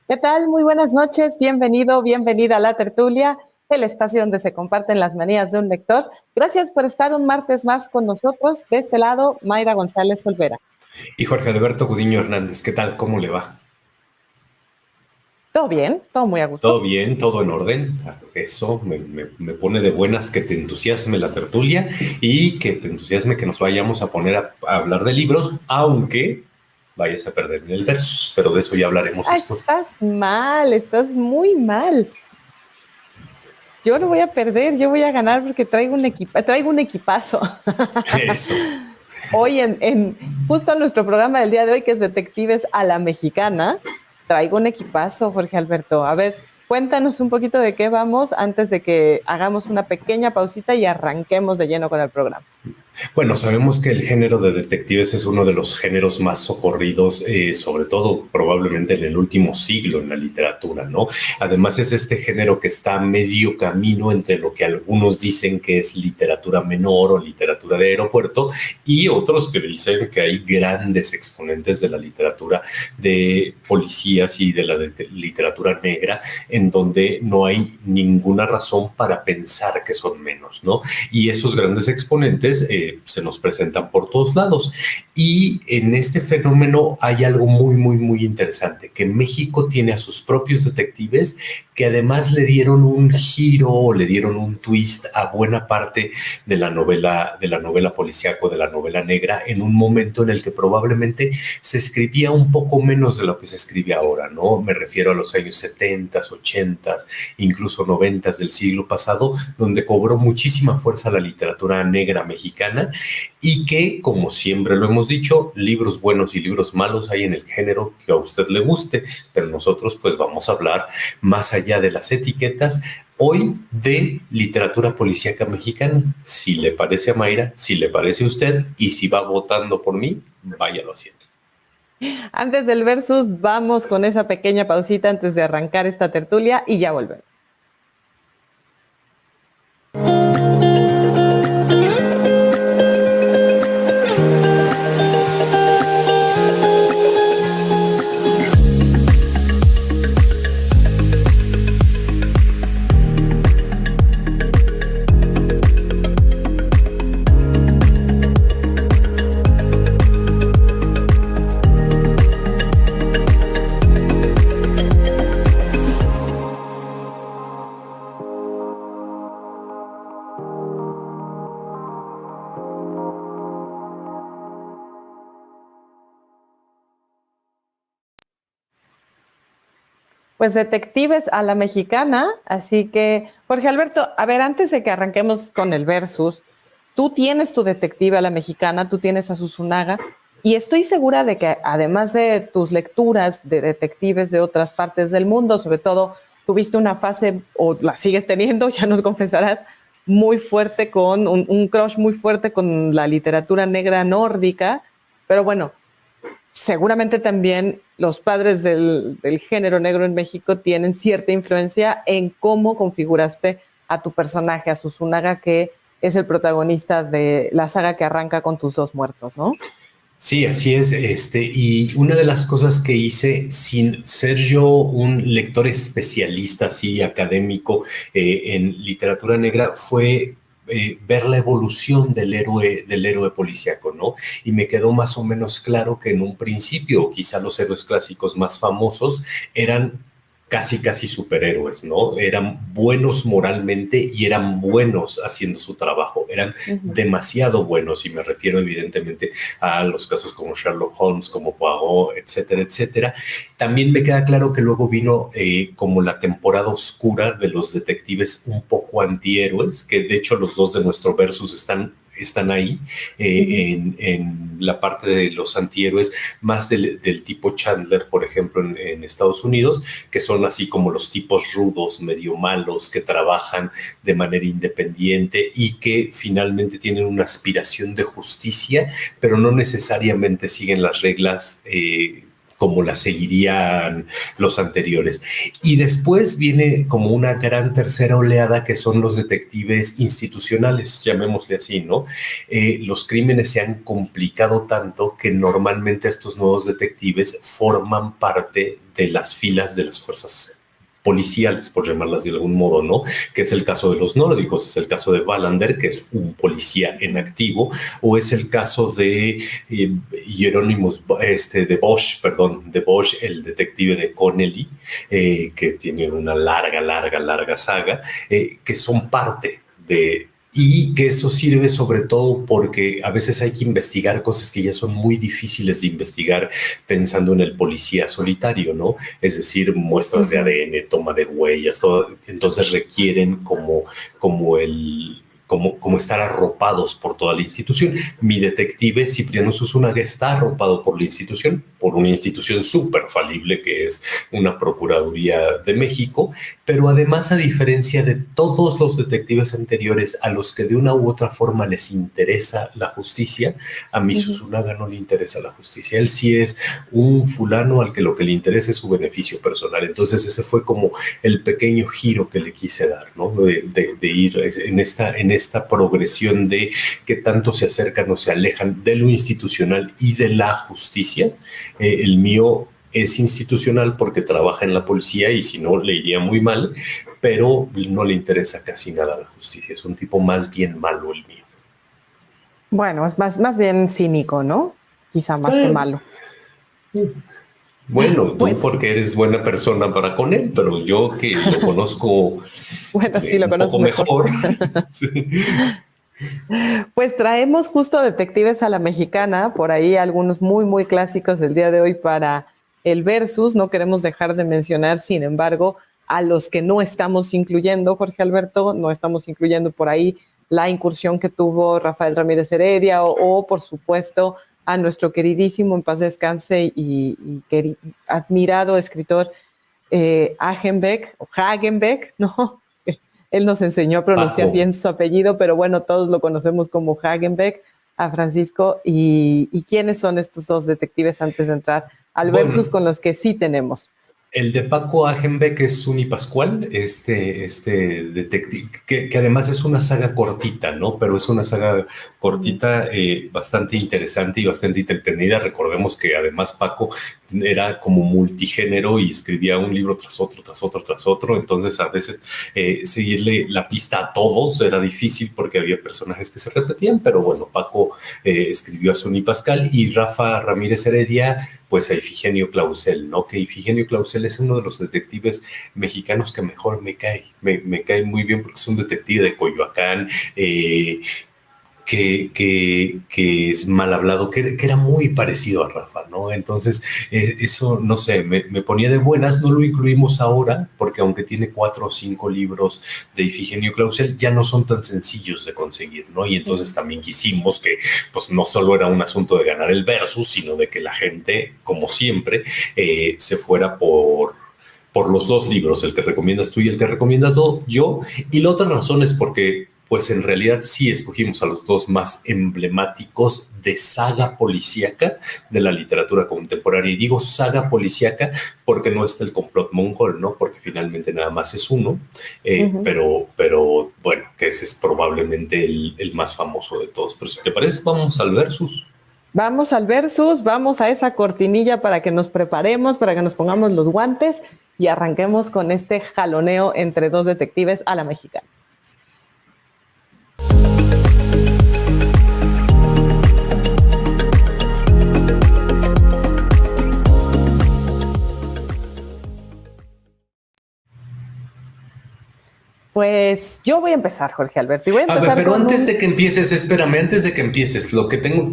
¿Qué tal? Muy buenas noches, bienvenido, bienvenida a La Tertulia, el espacio donde se comparten las manías de un lector. Gracias por estar un martes más con nosotros. De este lado, Mayra González Olvera. Y Jorge Alberto Gudiño Hernández, ¿qué tal? ¿Cómo le va? ¿Todo bien? ¿Todo muy a ¿Todo gusto? bien? ¿Todo en orden? Eso me pone de buenas que te entusiasme la tertulia y que te entusiasme que nos vayamos a poner a hablar de libros, aunque vayas a perder en el versus, pero de eso ya hablaremos Ah, después. estás mal, estás muy mal. Yo no voy a perder, yo voy a ganar porque traigo un equipazo. Eso. Hoy justo en nuestro programa del día de hoy, que es Detectives a la Mexicana, traigo un equipazo, Jorge Alberto. A ver, cuéntanos un poquito de qué vamos antes de que hagamos una pequeña pausita y arranquemos de lleno con el programa. Bueno, sabemos que el género de detectives es uno de los géneros más socorridos, sobre todo probablemente en el último siglo en la literatura, ¿no? Además es este género que está a medio camino entre lo que algunos dicen que es literatura menor o literatura de aeropuerto y otros que dicen que hay grandes exponentes de la literatura de policías y de la literatura negra en donde no hay ninguna razón para pensar que son menos, ¿no? Y esos grandes exponentes se nos presentan por todos lados. Y en este fenómeno hay algo muy interesante, que México tiene a sus propios detectives que además le dieron un giro, le dieron un twist a buena parte de la novela policíaco, de la novela negra, en un momento en el que probablemente se escribía un poco menos de lo que se escribe ahora, ¿no? Me refiero a los años 70, 80, incluso 90 del siglo pasado, donde cobró muchísima fuerza la literatura negra mexicana y que, como siempre lo hemos dicho, libros buenos y libros malos hay en el género que a usted le guste, pero nosotros pues vamos a hablar más allá de las etiquetas hoy de literatura policíaca mexicana. Si le parece a Mayra, si le parece a usted y si va votando por mí, váyalo haciendo. Antes del versus, vamos con esa pequeña pausita antes de arrancar esta tertulia y ya volvemos. Pues Detectives a la Mexicana, así que, Jorge Alberto, a ver, antes de que arranquemos con el versus, tú tienes tu detective a la mexicana, tú tienes a Susunaga, y estoy segura de que además de tus lecturas de detectives de otras partes del mundo, sobre todo tuviste una fase, o la sigues teniendo, ya nos confesarás, muy fuerte con un crush muy fuerte con la literatura negra nórdica, pero bueno, seguramente también los padres del género negro en México tienen cierta influencia en cómo configuraste a tu personaje, a Susunaga, que es el protagonista de la saga que arranca con tus dos muertos, ¿no? Sí, así es, y una de las cosas que hice sin ser yo un lector especialista, así académico en literatura negra, fue ver la evolución del héroe policíaco, ¿no? Y me quedó más o menos claro que en un principio, quizá los héroes clásicos más famosos eran casi superhéroes, ¿no? Eran buenos moralmente y eran buenos haciendo su trabajo, eran demasiado buenos, y me refiero evidentemente a los casos como Sherlock Holmes, como Poirot, etcétera, etcétera. También me queda claro que luego vino como la temporada oscura de los detectives un poco antihéroes, que de hecho los dos de nuestro versus están ahí en la parte de los antihéroes, más del tipo Chandler, por ejemplo, en Estados Unidos, que son así como los tipos rudos, medio malos, que trabajan de manera independiente y que finalmente tienen una aspiración de justicia, pero no necesariamente siguen las reglas como la seguirían los anteriores. Y después viene como una gran tercera oleada que son los detectives institucionales, llamémosle así, ¿no? Los crímenes se han complicado tanto que normalmente estos nuevos detectives forman parte de las filas de las fuerzas policiales, por llamarlas de algún modo, ¿no? Que es el caso de los nórdicos, es el caso de Wallander, que es un policía en activo, o es el caso de Hieronymus, de Bosch, perdón, de Bosch, el detective de Connelly, que tiene una larga saga, que son parte de... Y que eso sirve sobre todo porque a veces hay que investigar cosas que ya son muy difíciles de investigar pensando en el policía solitario, ¿no? Es decir, muestras de ADN, toma de huellas, todo, entonces requieren como estar arropados por toda la institución. Mi detective Cipriano Zunzunagua está arropado por la institución, por una institución súper falible que es una Procuraduría de México, pero además, a diferencia de todos los detectives anteriores a los que de una u otra forma les interesa la justicia, a mi Zunzunagua no le interesa la justicia. Él sí es un fulano al que lo que le interesa es su beneficio personal. Entonces ese fue como el pequeño giro que le quise dar, ¿no? De ir en esta progresión de que tanto se acercan o se alejan de lo institucional y de la justicia. El mío es institucional porque trabaja en la policía y si no le iría muy mal, pero no le interesa casi nada la justicia. Es un tipo más bien malo el mío. Bueno, es más bien cínico, ¿no? Quizá más que malo. Bueno, tú Pues, porque eres buena persona para con él, pero yo que lo conozco bueno, sí, lo un conoces poco mejor. mejor. Sí. Pues traemos justo detectives a la mexicana, por ahí algunos muy clásicos del día de hoy para el versus. No queremos dejar de mencionar, sin embargo, a los que no estamos incluyendo, Jorge Alberto, no estamos incluyendo por ahí la incursión que tuvo Rafael Ramírez Heredia o por supuesto, a nuestro queridísimo, en paz descanse y admirado escritor Hagenbeck, o Hagenbeck, ¿no? Él nos enseñó a pronunciar Paco. bien su apellido, pero bueno, todos lo conocemos como Hagenbeck, a Francisco. ¿Y quiénes son estos dos detectives antes de entrar al versus Bueno, con los que sí tenemos? el de Paco Agenbeck es Unipascual, este detective, que además es una saga cortita, ¿no? Pero es una saga cortita bastante interesante y bastante entretenida. Recordemos que además Paco era como multigénero y escribía un libro tras otro, tras otro, tras otro. Entonces a veces seguirle la pista a todos era difícil porque había personajes que se repetían, pero bueno, Paco escribió a Sonny Pascal y Rafa Ramírez Heredia pues a Ifigenio Clausel, ¿no? Que Ifigenio Clausel es uno de los detectives mexicanos que mejor me cae. Me cae muy bien porque es un detective de Coyoacán, que es mal hablado, que era muy parecido a Rafa, ¿no? Entonces, eso, no sé, me ponía de buenas, no lo incluimos ahora, porque aunque tiene 4 o 5 libros de Ifigenio Clausel, ya no son tan sencillos de conseguir, ¿no? Y entonces también quisimos que, pues, no solo era un asunto de ganar el versus, sino de que la gente, como siempre, se fuera por los dos libros, el que recomiendas tú y el que recomiendas yo. Y la otra razón es porque, pues en realidad sí escogimos a los dos más emblemáticos de saga policíaca de la literatura contemporánea. Y digo saga policíaca porque no está el complot mongol, ¿no? Porque finalmente nada más es uno, pero bueno, que ese es probablemente el más famoso de todos. Pero si te parece, vamos al versus. Vamos al versus, vamos a esa cortinilla para que nos preparemos, para que nos pongamos los guantes y arranquemos con este jaloneo entre dos detectives a la mexicana. Pues yo voy a empezar, Jorge Alberto, y voy a empezar pero con antes de que empieces, espérame, antes de que empieces,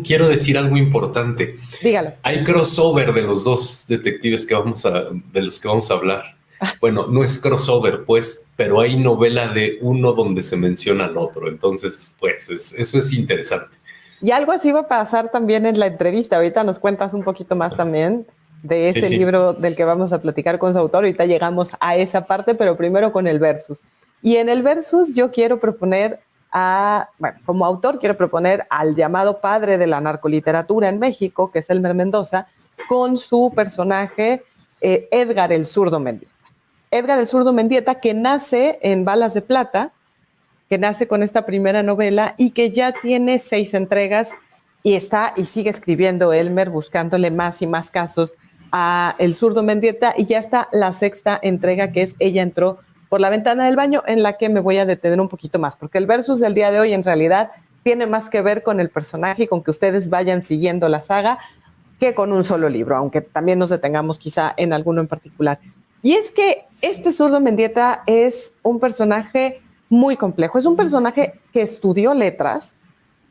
quiero decir algo importante. Dígalo. Hay crossover de los dos detectives de los que vamos a hablar. Bueno, no es crossover, pues, pero hay novela de uno donde se menciona al otro. Entonces, pues, eso es interesante. Y algo así va a pasar también en la entrevista. Ahorita nos cuentas un poquito más también de ese libro del que vamos a platicar con su autor. Ahorita llegamos a esa parte, pero primero con el versus. Y en el versus yo quiero proponer como autor quiero proponer al llamado padre de la narcoliteratura en México, que es Elmer Mendoza, con su personaje Edgar el Zurdo Mendieta. Edgar el Zurdo Mendieta, que nace en Balas de Plata, que nace con esta primera novela y que ya tiene 6 entregas y sigue escribiendo Elmer, buscándole más y más casos a El Zurdo Mendieta, y ya está la 6ª entrega, que es Ella entró por la ventana del baño, en la que me voy a detener un poquito más, porque el versus del día de hoy en realidad tiene más que ver con el personaje y con que ustedes vayan siguiendo la saga que con un solo libro, aunque también nos detengamos quizá en alguno en particular. Y es que este Zurdo Mendieta es un personaje muy complejo. Es un personaje que estudió letras,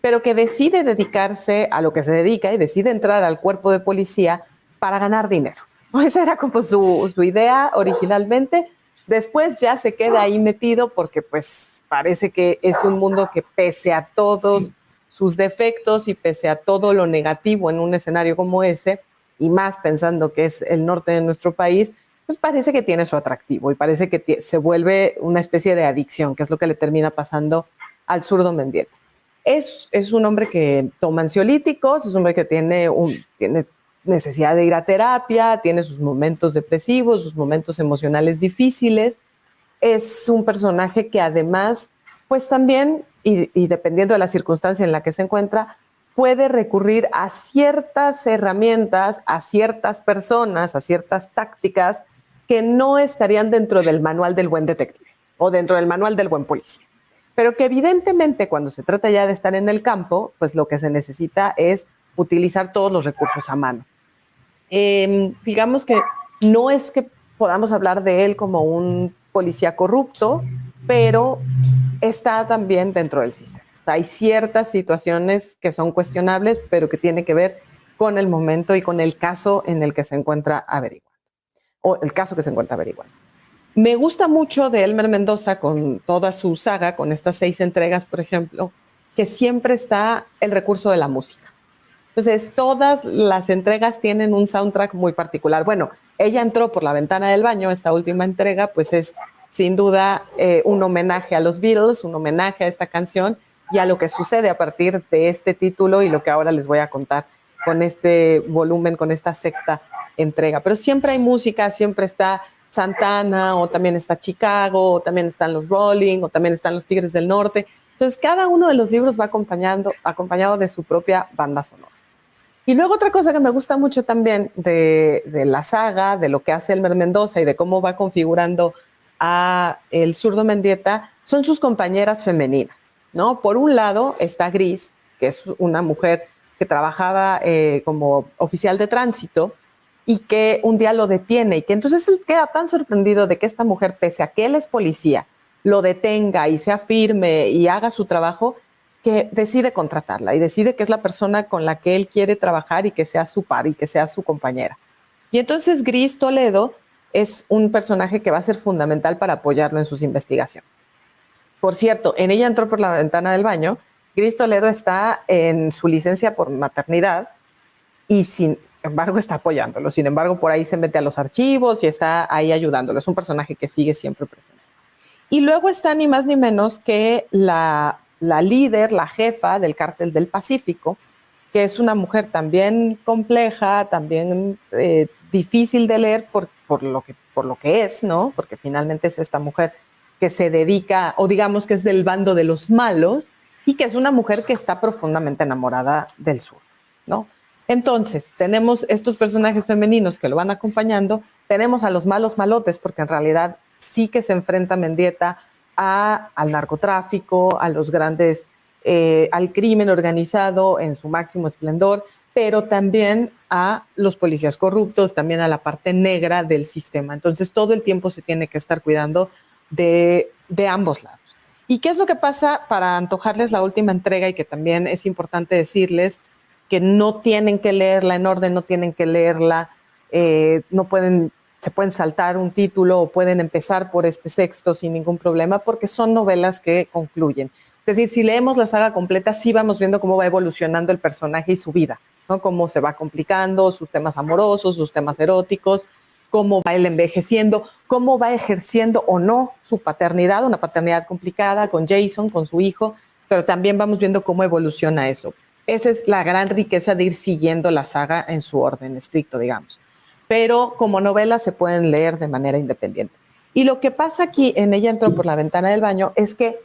pero que decide dedicarse a lo que se dedica y decide entrar al cuerpo de policía para ganar dinero. Esa era como su idea originalmente. Después ya se queda ahí metido porque pues parece que es un mundo que, pese a todos sus defectos y pese a todo lo negativo en un escenario como ese, y más pensando que es el norte de nuestro país, pues parece que tiene su atractivo y parece que se vuelve una especie de adicción, que es lo que le termina pasando al Zurdo Mendieta. Es un hombre que toma ansiolíticos, es un hombre que tiene necesidad de ir a terapia, tiene sus momentos depresivos, sus momentos emocionales difíciles. Es un personaje que además, pues también, y dependiendo de la circunstancia en la que se encuentra, puede recurrir a ciertas herramientas, a ciertas personas, a ciertas tácticas que no estarían dentro del manual del buen detective o dentro del manual del buen policía. Pero que evidentemente cuando se trata ya de estar en el campo, pues lo que se necesita es utilizar todos los recursos a mano. Digamos que no es que podamos hablar de él como un policía corrupto, pero está también dentro del sistema. O sea, hay ciertas situaciones que son cuestionables, pero que tienen que ver con el momento y con el caso en el que se encuentra averiguando, o el caso que se encuentra averiguando. Me gusta mucho de Elmer Mendoza con toda su saga, con estas 6 entregas, por ejemplo, que siempre está el recurso de la música. Entonces, todas las entregas tienen un soundtrack muy particular. Bueno, Ella entró por la ventana del baño, esta última entrega, pues es sin duda un homenaje a los Beatles, un homenaje a esta canción y a lo que sucede a partir de este título y lo que ahora les voy a contar con este volumen, con esta 6ª entrega. Pero siempre hay música, siempre está Santana, o también está Chicago, o también están los Rolling, o también están los Tigres del Norte. Entonces, cada uno de los libros va acompañado de su propia banda sonora. Y luego otra cosa que me gusta mucho también de la saga, de lo que hace Elmer Mendoza y de cómo va configurando a el Zurdo Mendieta, son sus compañeras femeninas, ¿no? Por un lado está Gris, que es una mujer que trabajaba como oficial de tránsito y que un día lo detiene y que entonces él queda tan sorprendido de que esta mujer, pese a que él es policía, lo detenga y sea firme y haga su trabajo, que decide contratarla y decide que es la persona con la que él quiere trabajar y que sea su par y que sea su compañera. Y entonces Gris Toledo es un personaje que va a ser fundamental para apoyarlo en sus investigaciones. Por cierto, en Ella entró por la ventana del baño, Gris Toledo está en su licencia por maternidad y sin embargo está apoyándolo. Sin embargo, por ahí se mete a los archivos y está ahí ayudándolo. Es un personaje que sigue siempre presente. Y luego está ni más ni menos que la líder, la jefa del Cártel del Pacífico, que es una mujer también compleja, también difícil de leer por lo que es, ¿no? Porque finalmente es esta mujer que se dedica, o digamos que es del bando de los malos, y que es una mujer que está profundamente enamorada del sur, ¿no? Entonces, tenemos estos personajes femeninos que lo van acompañando, tenemos a los malos malotes, porque en realidad sí que se enfrenta Mendieta al narcotráfico, a los grandes, al crimen organizado en su máximo esplendor, pero también a los policías corruptos, también a la parte negra del sistema. Entonces, todo el tiempo se tiene que estar cuidando de ambos lados. ¿Y qué es lo que pasa para antojarles la última entrega? Y que también es importante decirles que no tienen que leerla en orden, no tienen que leerla, se pueden saltar un título o pueden empezar por este 6º sin ningún problema, porque son novelas que concluyen. Es decir, si leemos la saga completa, sí vamos viendo cómo va evolucionando el personaje y su vida, ¿no? Cómo se va complicando, sus temas amorosos, sus temas eróticos, cómo va él envejeciendo, cómo va ejerciendo o no su paternidad, una paternidad complicada con Jason, con su hijo, pero también vamos viendo cómo evoluciona eso. Esa es la gran riqueza de ir siguiendo la saga en su orden estricto, digamos. Pero como novela se pueden leer de manera independiente. Y lo que pasa aquí en Ella entró por la ventana del baño es que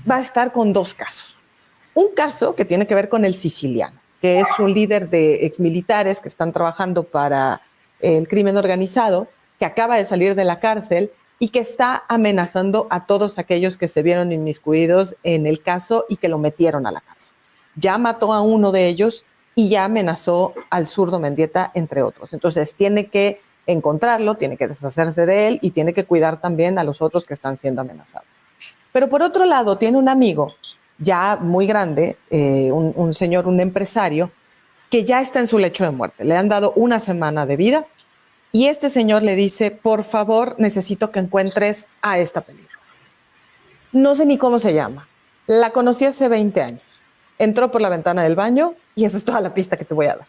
va a estar con dos casos. Un caso que tiene que ver con el siciliano, que es un líder de exmilitares que están trabajando para el crimen organizado, que acaba de salir de la cárcel y que está amenazando a todos aquellos que se vieron inmiscuidos en el caso y que lo metieron a la cárcel. Ya mató a uno de ellos y ya amenazó al zurdo Mendieta, entre otros. Entonces tiene que encontrarlo, tiene que deshacerse de él y tiene que cuidar también a los otros que están siendo amenazados. Pero por otro lado, tiene un amigo ya muy grande, un señor, un empresario, que ya está en su lecho de muerte. Le han dado una semana de vida y este señor le dice, por favor, necesito que encuentres a esta pelirroja. No sé ni cómo se llama. La conocí hace 20 años. Entró por la ventana del baño y esa es toda la pista que te voy a dar.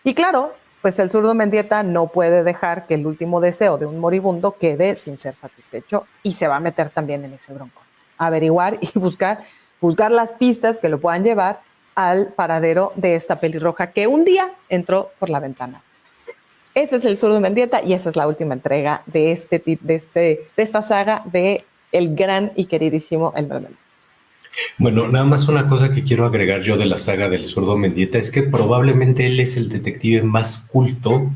Y claro, pues el zurdo Mendieta no puede dejar que el último deseo de un moribundo quede sin ser satisfecho y se va a meter también en ese bronco. Averiguar y buscar las pistas que lo puedan llevar al paradero de esta pelirroja que un día entró por la ventana. Ese es el zurdo Mendieta y esa es la última entrega de esta saga de el gran y queridísimo Elmer Mendoza. Bueno, nada más una cosa que quiero agregar yo de la saga del zurdo Mendieta es que probablemente él es el detective más culto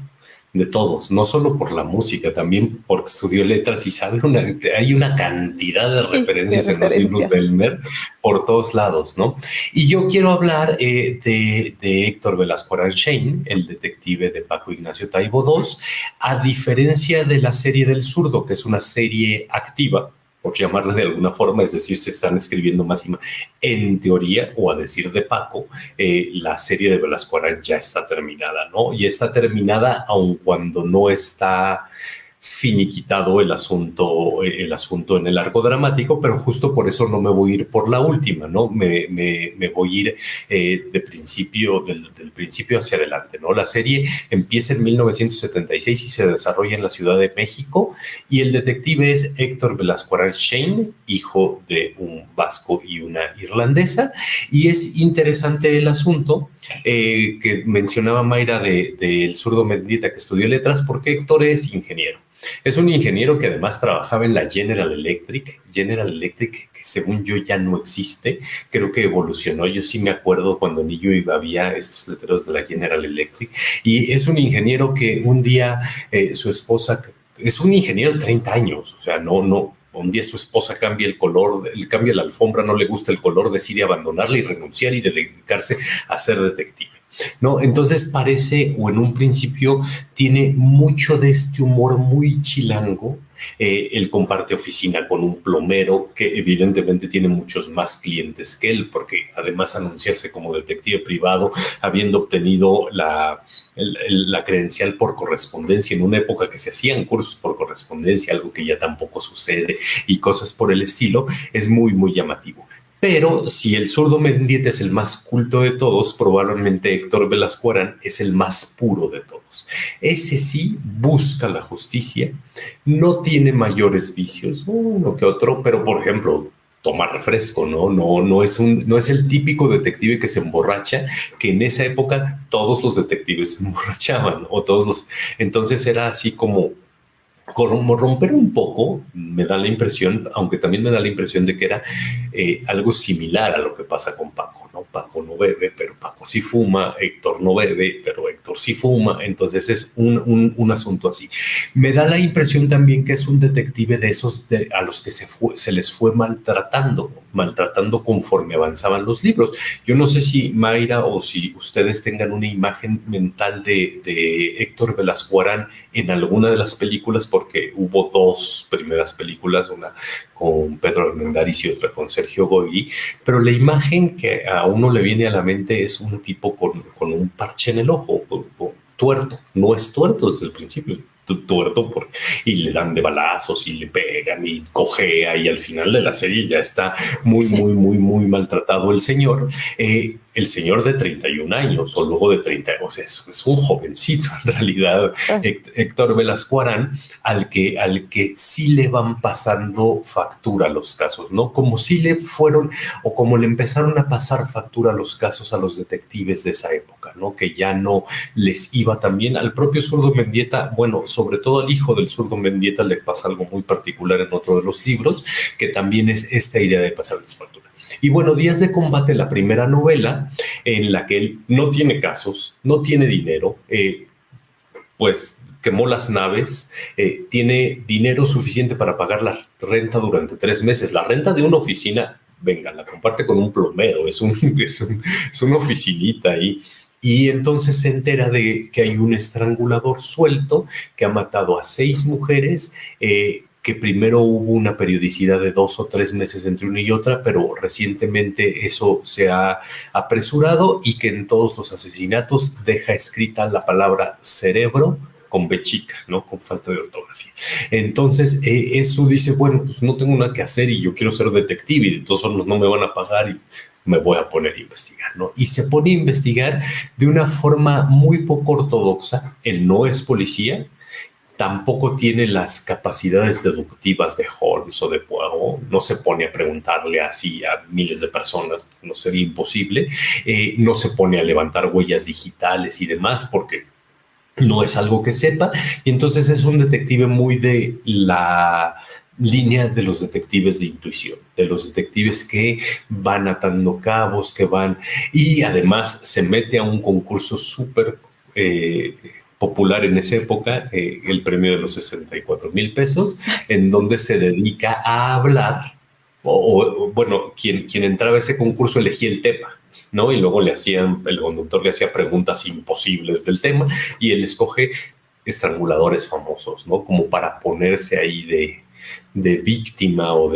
de todos, no solo por la música, también porque estudió letras y sabe hay una cantidad de referencias en los libros de Elmer por todos lados, ¿no? Y yo quiero hablar de Héctor Velasco Aranchain, el detective de Paco Ignacio Taibo II, a diferencia de la serie del zurdo, que es una serie activa, por llamarla de alguna forma, es decir, se están escribiendo más y más. En teoría, o a decir de Paco, la serie de Velasco Arán ya está terminada, ¿no? Y está terminada aun cuando no está finiquitado el asunto en el arco dramático, pero justo por eso no me voy a ir por la última, ¿no? Me voy a ir del principio hacia adelante, ¿no? La serie empieza en 1976 y se desarrolla en la Ciudad de México y el detective es Héctor Velasco Aranchain, hijo de un vasco y una irlandesa, y es interesante el asunto que mencionaba Mayra del zurdo Mendieta que estudió letras, porque Héctor es ingeniero. Es un ingeniero que además trabajaba en la General Electric, que según yo ya no existe, creo que evolucionó. Yo sí me acuerdo cuando niño había estos letreros de la General Electric, y es un ingeniero que un día su esposa, es un ingeniero de 30 años, o sea, no, un día su esposa cambia el color, cambia la alfombra, no le gusta el color, decide abandonarla y renunciar y dedicarse a ser detective, ¿no? Entonces parece, o en un principio, tiene mucho de este humor muy chilango. Él comparte oficina con un plomero que evidentemente tiene muchos más clientes que él, porque además anunciarse como detective privado, habiendo obtenido la credencial por correspondencia en una época que se hacían cursos por correspondencia, algo que ya tampoco sucede y cosas por el estilo, es muy, muy llamativo. Pero si el zurdo Mendieta es el más culto de todos, probablemente Héctor Velasco Arán es el más puro de todos. Ese sí busca la justicia, no tiene mayores vicios, uno que otro, pero por ejemplo, toma refresco, ¿no? No es el típico detective que se emborracha, que en esa época todos los detectives se emborrachaban, entonces era así como romper un poco, me da la impresión, aunque también me da la impresión de que era algo similar a lo que pasa con Paco, ¿no? Paco no bebe, pero Paco sí fuma, Héctor no bebe, pero Héctor sí fuma, entonces es un asunto así. Me da la impresión también que es un detective de esos a los que se les fue maltratando conforme avanzaban los libros. Yo no sé si Mayra o si ustedes tengan una imagen mental de Héctor Velasco Arán en alguna de las películas, porque hubo dos primeras películas, una con Pedro Armendáriz y otra con Sergio Goyri, pero la imagen que a uno le viene a la mente es un tipo con un parche en el ojo, tuerto, no es tuerto desde el principio, tuerto y le dan de balazos y le pegan y cojea y al final de la serie ya está muy, muy, muy, muy maltratado el señor. el señor de 31 años o luego de 30, o sea, es un jovencito en realidad, Héctor Velasco Arán, al que sí le van pasando factura los casos, ¿no? Como si le fueron o como le empezaron a pasar factura los casos a los detectives de esa época, ¿no? Que ya no les iba tan bien. Al propio Zurdo Mendieta, bueno, sobre todo al hijo del Zurdo Mendieta le pasa algo muy particular en otro de los libros, que también es esta idea de pasarles factura. Y bueno, Días de Combate, la primera novela en la que él no tiene casos, no tiene dinero, pues quemó las naves, tiene dinero suficiente para pagar la renta durante 3 meses. La renta de una oficina, venga, la comparte con un plomero, es una oficinita ahí. Y entonces se entera de que hay un estrangulador suelto que ha matado a 6 mujeres, que primero hubo una periodicidad de 2 o 3 meses entre una y otra, pero recientemente eso se ha apresurado y que en todos los asesinatos deja escrita la palabra cerebro con B chica, ¿no? Con falta de ortografía. Entonces, eso dice, bueno, pues no tengo nada que hacer y yo quiero ser detective y de todos modos no me van a pagar y me voy a poner a investigar, ¿no? Y se pone a investigar de una forma muy poco ortodoxa. Él no es policía, tampoco tiene las capacidades deductivas de Holmes o de Poirot, no se pone a preguntarle así a miles de personas, no sería imposible, no se pone a levantar huellas digitales y demás porque no es algo que sepa, y entonces es un detective muy de la línea de los detectives de intuición, de los detectives que van atando cabos, que van, y además se mete a un concurso súper popular en esa época, el premio de los 64,000 pesos, en donde se dedica a hablar, bueno, quien entraba a ese concurso elegía el tema, ¿no? Y luego el conductor le hacía preguntas imposibles del tema y él escoge estranguladores famosos, ¿no? Como para ponerse ahí de víctima o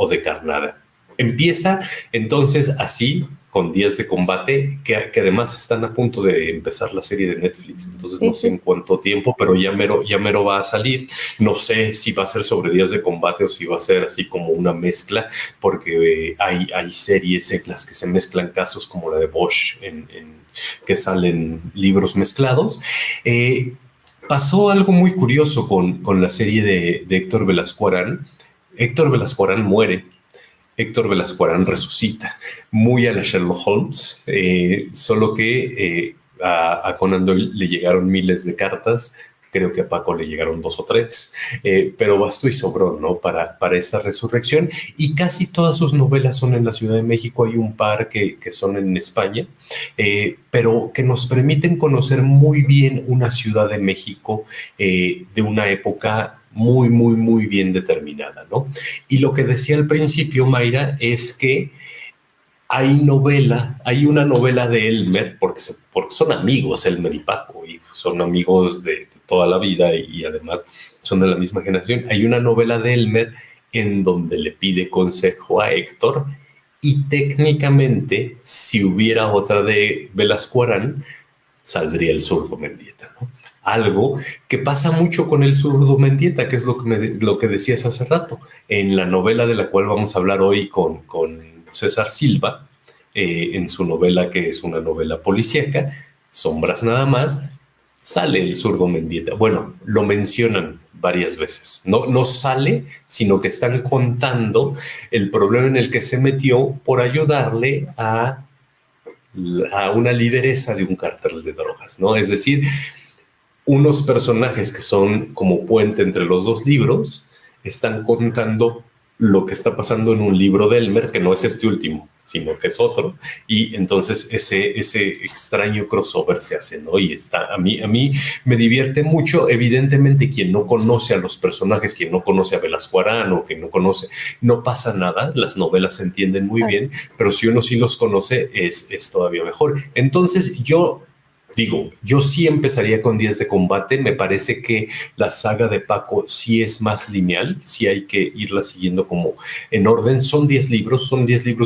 de carnada. Empieza entonces así, con Días de Combate, que además están a punto de empezar la serie de Netflix, entonces no sé en cuánto tiempo, pero ya mero va a salir. No sé si va a ser sobre Días de Combate o si va a ser así como una mezcla, porque hay series en las que se mezclan casos como la de Bosch, que salen libros mezclados. Pasó algo muy curioso con la serie de Héctor Velasco Arán. Héctor Velasco Arán muere. Héctor Velasco Arán resucita, muy a la Sherlock Holmes, solo que a Conan Doyle le llegaron miles de cartas, creo que a Paco le llegaron 2 o 3, pero bastó y sobró, ¿no? Para esta resurrección, y casi todas sus novelas son en la Ciudad de México, hay un par que son en España, pero que nos permiten conocer muy bien una Ciudad de México de una época muy, muy, muy bien determinada, ¿no? Y lo que decía al principio, Mayra, es que hay una novela de Elmer, porque son amigos, Elmer y Paco, y son amigos de toda la vida y además son de la misma generación. Hay una novela de Elmer en donde le pide consejo a Héctor y técnicamente, si hubiera otra de Velasco Arán, saldría el Zurdo Mendieta, ¿no? Algo que pasa mucho con el Zurdo Mendieta, que es lo que decías hace rato. En la novela de la cual vamos a hablar hoy con César Silva, en su novela que es una novela policíaca, Sombras nada más, sale el Zurdo Mendieta. Bueno, lo mencionan varias veces. No sale, sino que están contando el problema en el que se metió por ayudarle a una lideresa de un cártel de drogas, ¿no? Es decir, unos personajes que son como puente entre los dos libros están contando lo que está pasando en un libro de Elmer, que no es este último, sino que es otro, y entonces ese extraño crossover se hace, ¿no? Y a mí me divierte mucho. Evidentemente, quien no conoce a los personajes, quien no conoce a Velasco Arán o que no conoce, no pasa nada, las novelas se entienden muy bien, pero si uno sí los conoce, es todavía mejor. Entonces, yo sí empezaría con Días de Combate. Me parece que la saga de Paco sí es más lineal, sí hay que irla siguiendo como en orden. Son 10 libros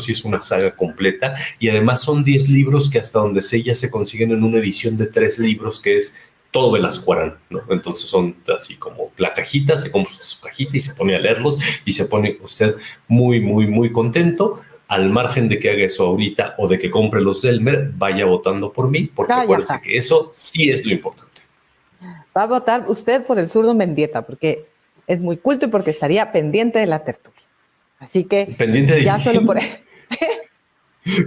y es una saga completa, y además son 10 libros que hasta donde sé ya se consiguen en una edición de 3 libros que es todo Velasco Arán, ¿no? Entonces son así como la cajita, se compra su cajita y se pone a leerlos y se pone usted muy, muy, muy contento. al margen de que haga eso ahorita o de que compre los Delmer, vaya votando por mí, porque acuérdense que eso sí es lo importante. Va a votar usted por el zurdo Mendieta, porque es muy culto y porque estaría pendiente de la tertulia. Así que ¿Pendiente de ya quién? solo por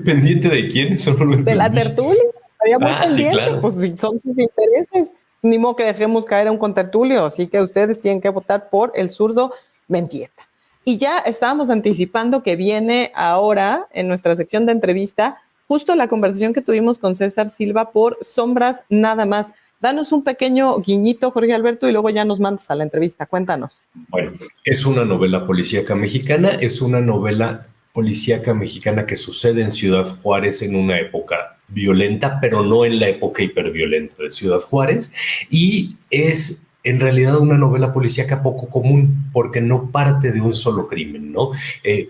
¿Pendiente de quién? Eso no lo entendí. De la tertulia, estaría muy pendiente, sí, claro. Pues si son sus intereses, ni modo que dejemos caer a un contertulio, así que ustedes tienen que votar por el zurdo Mendieta. Y ya estábamos anticipando que viene ahora en nuestra sección de entrevista justo la conversación que tuvimos con César Silva por Sombras Nada Más. Danos un pequeño guiñito, Jorge Alberto, y luego ya nos mandas a la entrevista. Cuéntanos. Bueno, es una novela policíaca mexicana, es una novela policíaca mexicana que sucede en Ciudad Juárez en una época violenta, pero no en la época hiperviolenta de Ciudad Juárez, y es en realidad una novela policíaca poco común, porque no parte de un solo crimen, ¿no?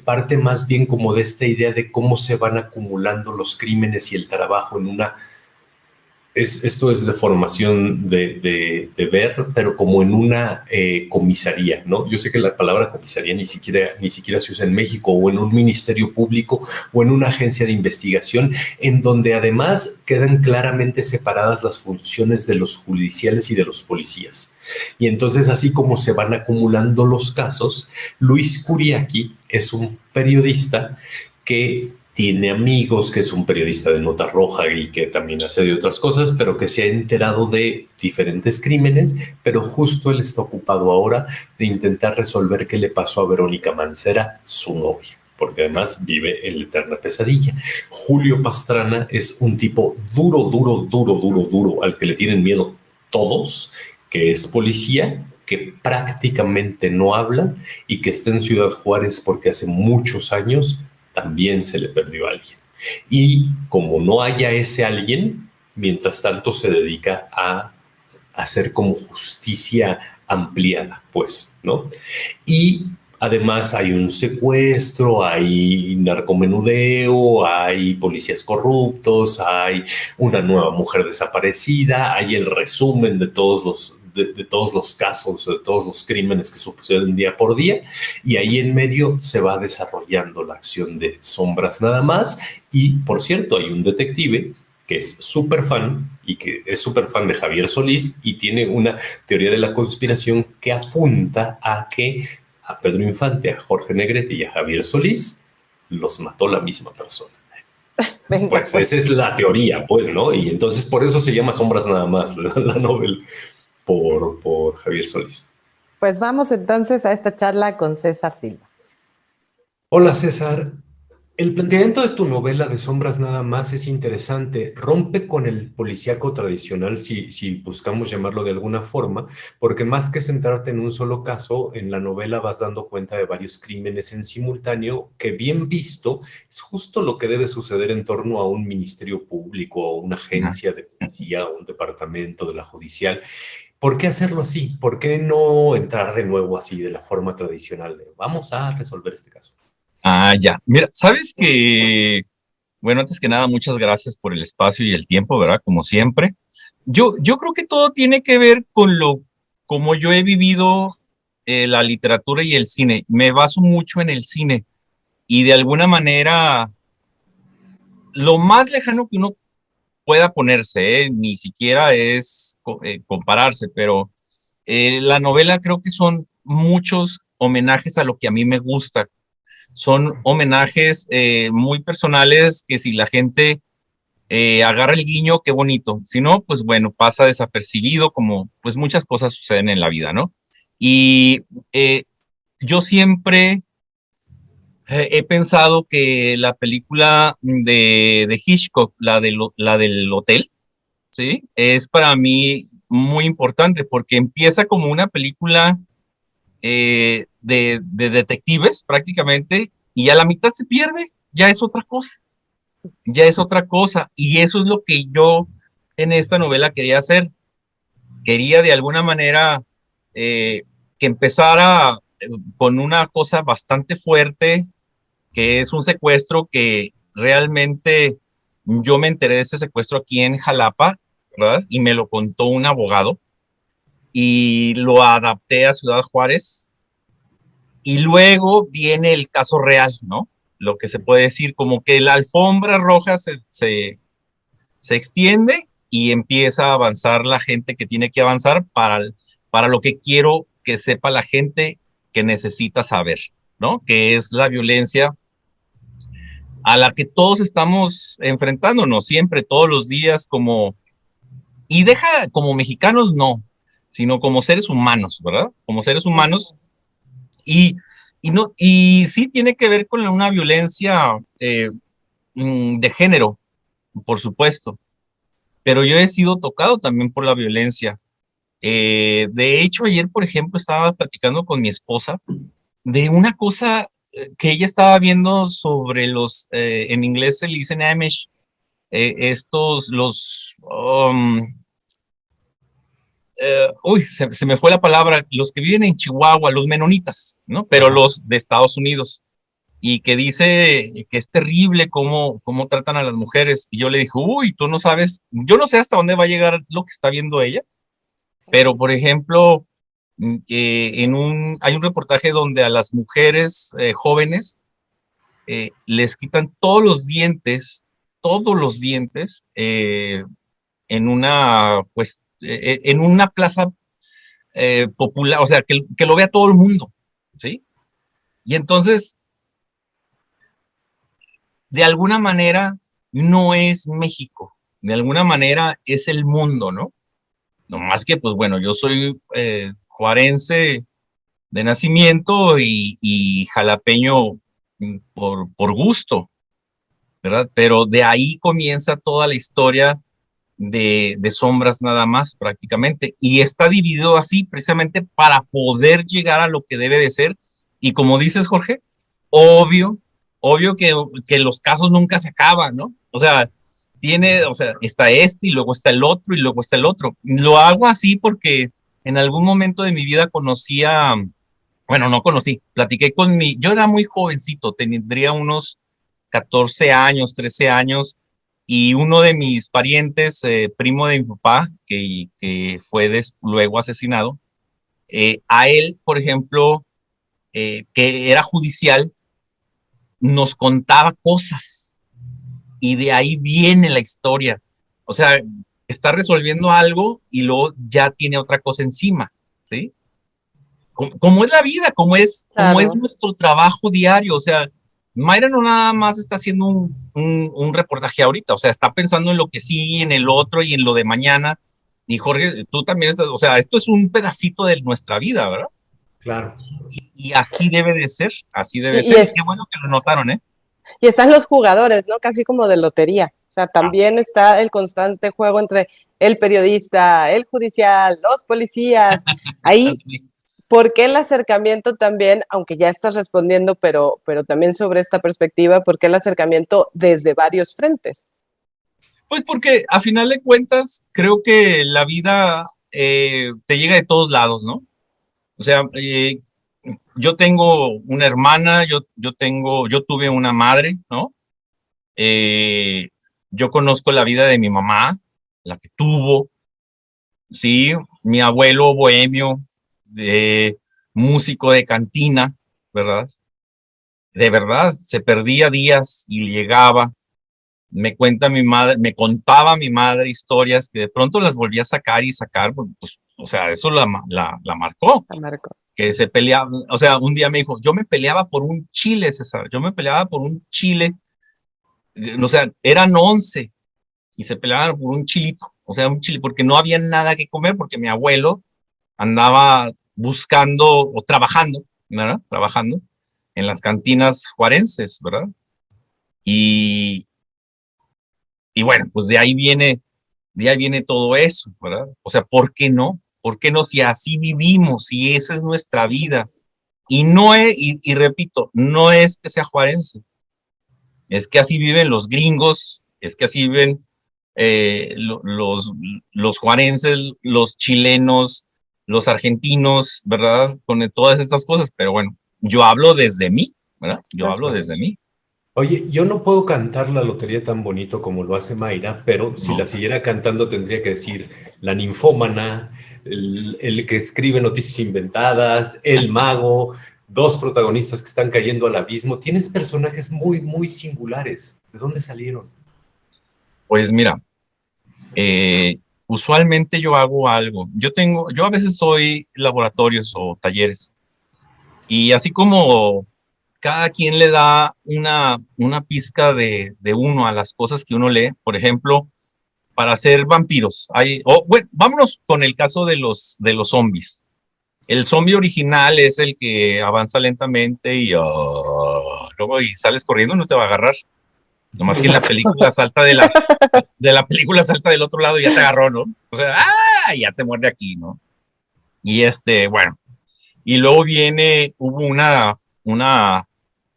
Parte más bien como de esta idea de cómo se van acumulando los crímenes y el trabajo en una esto es de formación de ver, pero como en una comisaría, ¿no? Yo sé que la palabra comisaría ni siquiera se usa en México, o en un ministerio público, o en una agencia de investigación, en donde además quedan claramente separadas las funciones de los judiciales y de los policías. Y entonces, así como se van acumulando los casos, Luis Curiaki es un periodista que tiene amigos, que es un periodista de nota roja y que también hace de otras cosas, pero que se ha enterado de diferentes crímenes, pero justo él está ocupado ahora de intentar resolver qué le pasó a Verónica Mancera, su novia, porque además vive en la eterna pesadilla. Julio Pastrana es un tipo duro, al que le tienen miedo todos, que es policía, que prácticamente no habla y que está en Ciudad Juárez porque hace muchos años también se le perdió a alguien. Y como no haya ese alguien, mientras tanto se dedica a hacer como justicia ampliada, pues, ¿no? Y además hay un secuestro, hay narcomenudeo, hay policías corruptos, hay una nueva mujer desaparecida, hay el resumen de todos los casos, de todos los crímenes que suceden día por día, y ahí en medio se va desarrollando la acción de Sombras Nada Más. Y por cierto, hay un detective que es súper fan y que es súper fan de Javier Solís y tiene una teoría de la conspiración que apunta a que a Pedro Infante, a Jorge Negrete y a Javier Solís los mató la misma persona. Venga, pues esa es la teoría, pues, ¿no? Y entonces por eso se llama Sombras Nada Más, la novela, por Javier Solís. Pues vamos entonces a esta charla con César Silva. Hola, César. El planteamiento de tu novela de Sombras Nada Más es interesante. Rompe con el policíaco tradicional, si buscamos llamarlo de alguna forma, porque más que centrarte en un solo caso, en la novela vas dando cuenta de varios crímenes en simultáneo que, bien visto, es justo lo que debe suceder en torno a un ministerio público, o una agencia de policía, o un departamento de la judicial. ¿Por qué hacerlo así? ¿Por qué no entrar de nuevo así de la forma tradicional de vamos a resolver este caso? Ya. Mira, sabes que, bueno, antes que nada, muchas gracias por el espacio y el tiempo, ¿verdad? Como siempre. Yo creo que todo tiene que ver con como yo he vivido la literatura y el cine. Me baso mucho en el cine y de alguna manera lo más lejano que uno pueda ponerse, ni siquiera es compararse, pero la novela creo que son muchos homenajes a lo que a mí me gusta. Son homenajes muy personales que si la gente agarra el guiño, qué bonito. Si no, pues bueno, pasa desapercibido como pues muchas cosas suceden en la vida, ¿no? Y yo siempre he pensado que la película de Hitchcock, la del hotel, ¿sí? Es para mí muy importante porque empieza como una película de detectives prácticamente y a la mitad se pierde, ya es otra cosa, ya es otra cosa. Y eso es lo que yo en esta novela quería hacer. Quería de alguna manera que empezara con una cosa bastante fuerte, que es un secuestro que realmente yo me enteré de ese secuestro aquí en Jalapa, ¿verdad? Y me lo contó un abogado y lo adapté a Ciudad Juárez. Y luego viene el caso real, ¿no? lo que se puede decir, como que la alfombra roja se extiende y empieza a avanzar la gente que tiene que avanzar para lo que quiero que sepa la gente que necesita saber, ¿no? Que es la violencia a la que todos estamos enfrentándonos siempre, todos los días, y deja como mexicanos, no, sino como seres humanos, ¿verdad? Como seres humanos, y, y sí tiene que ver con una violencia de género, por supuesto, pero yo he sido tocado también por la violencia. De hecho, ayer, por ejemplo, estaba platicando con mi esposa de una cosa que ella estaba viendo sobre en inglés se le dicen Amish, se me fue la palabra, los que viven en Chihuahua, los menonitas, ¿no? Pero los de Estados Unidos, y que dice que es terrible cómo tratan a las mujeres. Y yo le dije, uy, tú no sabes, yo no sé hasta dónde va a llegar lo que está viendo ella, pero por ejemplo, hay un reportaje donde a las mujeres jóvenes les quitan todos los dientes en una plaza popular, o sea, que lo vea todo el mundo, ¿sí? Y entonces, de alguna manera, no es México, de alguna manera es el mundo, ¿no? No más que, pues bueno, yo soy juarense de nacimiento y jalapeño por gusto, ¿verdad? Pero de ahí comienza toda la historia de Sombras nada más prácticamente, y está dividido así precisamente para poder llegar a lo que debe de ser, y como dices, Jorge, obvio, obvio que los casos nunca se acaban, ¿no? O sea, está este y luego está el otro y luego está el otro. Lo hago así porque en algún momento de mi vida bueno, no conocí, platiqué yo era muy jovencito, tendría unos 14 años, 13 años, y uno de mis parientes, primo de mi papá, que fue luego asesinado, a él, por ejemplo, que era judicial, nos contaba cosas, y de ahí viene la historia. O sea, está resolviendo algo y luego ya tiene otra cosa encima, ¿sí? Como es la vida, como es nuestro trabajo diario. O sea, Mayra no nada más está haciendo un reportaje ahorita, o sea, está pensando en lo que sí, en el otro y en lo de mañana. Y Jorge, tú también estás, o sea, esto es un pedacito de nuestra vida, ¿verdad? Claro. Y así debe de ser, así debe y, ser. y, Y qué bueno que lo notaron, ¿eh? y están los jugadores, ¿no? Casi como de lotería. O sea, también está el constante juego entre el periodista, el judicial, los policías. Ahí, Sí. ¿por qué el acercamiento también, aunque ya estás respondiendo, pero también sobre esta perspectiva, por qué el acercamiento desde varios frentes? Pues porque a final de cuentas, creo que la vida te llega de todos lados, ¿no? O sea, yo tengo una hermana, yo tuve una madre, ¿no? Eh, yo conozco la vida de mi mamá, la que tuvo, sí, mi abuelo bohemio, de músico de cantina, ¿verdad? De verdad, se perdía días y llegaba. Me contaba mi madre historias que de pronto las volvía a sacar y sacar, pues, o sea, eso la marcó. La marco. Que se peleaba, o sea, un día me dijo, yo me peleaba por un chile, César, yo me peleaba por un chile, o sea, eran 11 y se peleaban por un chilito, o sea, un chile, porque no había nada que comer, porque mi abuelo andaba buscando o trabajando, ¿verdad? Trabajando en las cantinas juarenses, ¿verdad? Y, y bueno, pues de ahí viene todo eso, ¿verdad? O sea, ¿por qué no? ¿Por qué no si así vivimos, si esa es nuestra vida? Y no es, y repito, no es que sea juarense, es que así viven los gringos, es que así viven los juarenses, los chilenos, los argentinos, ¿verdad? Con todas estas cosas, pero bueno, yo hablo desde mí, ¿verdad? Yo hablo desde mí. Oye, yo no puedo cantar la lotería tan bonito como lo hace Mayra, pero si la siguiera cantando tendría que decir la ninfómana, el que escribe noticias inventadas, el mago, dos protagonistas que están cayendo al abismo. Tienes personajes muy, muy singulares. ¿De dónde salieron? Pues mira, usualmente yo hago algo. Yo a veces soy laboratorios o talleres. Y así como cada quien le da una pizca de uno a las cosas que uno lee, por ejemplo, para ser vampiros. Bueno, vámonos con el caso de los zombies. El zombie original es el que avanza lentamente y luego y sales corriendo, no te va a agarrar. Nomás que en la película salta de la película salta del otro lado y ya te agarró, ¿no? O sea, ya te muerde aquí, ¿no? Y bueno, y luego hubo una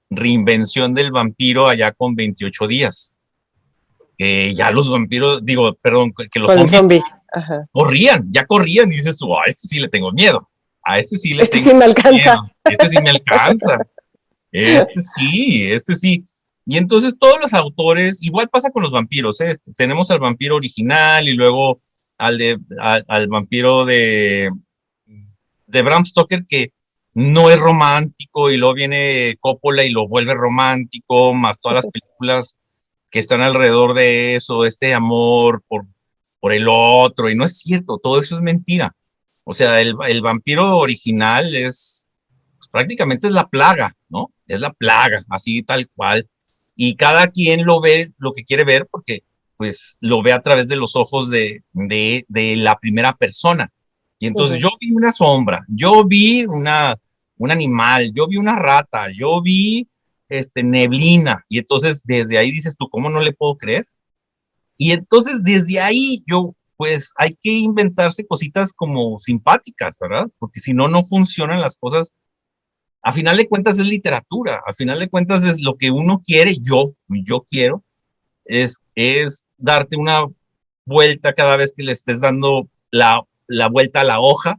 reinvención del vampiro allá con 28 días. Ya los vampiros, digo, perdón, que los Con el zombies zombie. Ajá. ya corrían y dices tú, a este sí le tengo miedo, a este sí le Este tengo sí me miedo, alcanza. este sí me alcanza, este sí. Y entonces todos los autores, igual pasa con los vampiros, ¿eh? Tenemos al vampiro original y luego al vampiro de Bram Stoker que no es romántico y luego viene Coppola y lo vuelve romántico, más todas las películas que están alrededor de eso, este amor por el otro, y no es cierto, todo eso es mentira. O sea, el vampiro original pues, prácticamente es la plaga, ¿no? Es la plaga, así tal cual. Y cada quien lo ve, lo que quiere ver, porque pues lo ve a través de los ojos de la primera persona. Y entonces Ujú. yo vi una sombra, yo vi un animal, yo vi una rata, yo vi neblina. Y entonces desde ahí dices tú, ¿cómo no le puedo creer? Y entonces desde ahí pues hay que inventarse cositas como simpáticas, ¿verdad? Porque si no, no funcionan las cosas. A final de cuentas es literatura, a final de cuentas es lo que uno quiere, yo quiero, es darte una vuelta cada vez que le estés dando la vuelta a la hoja,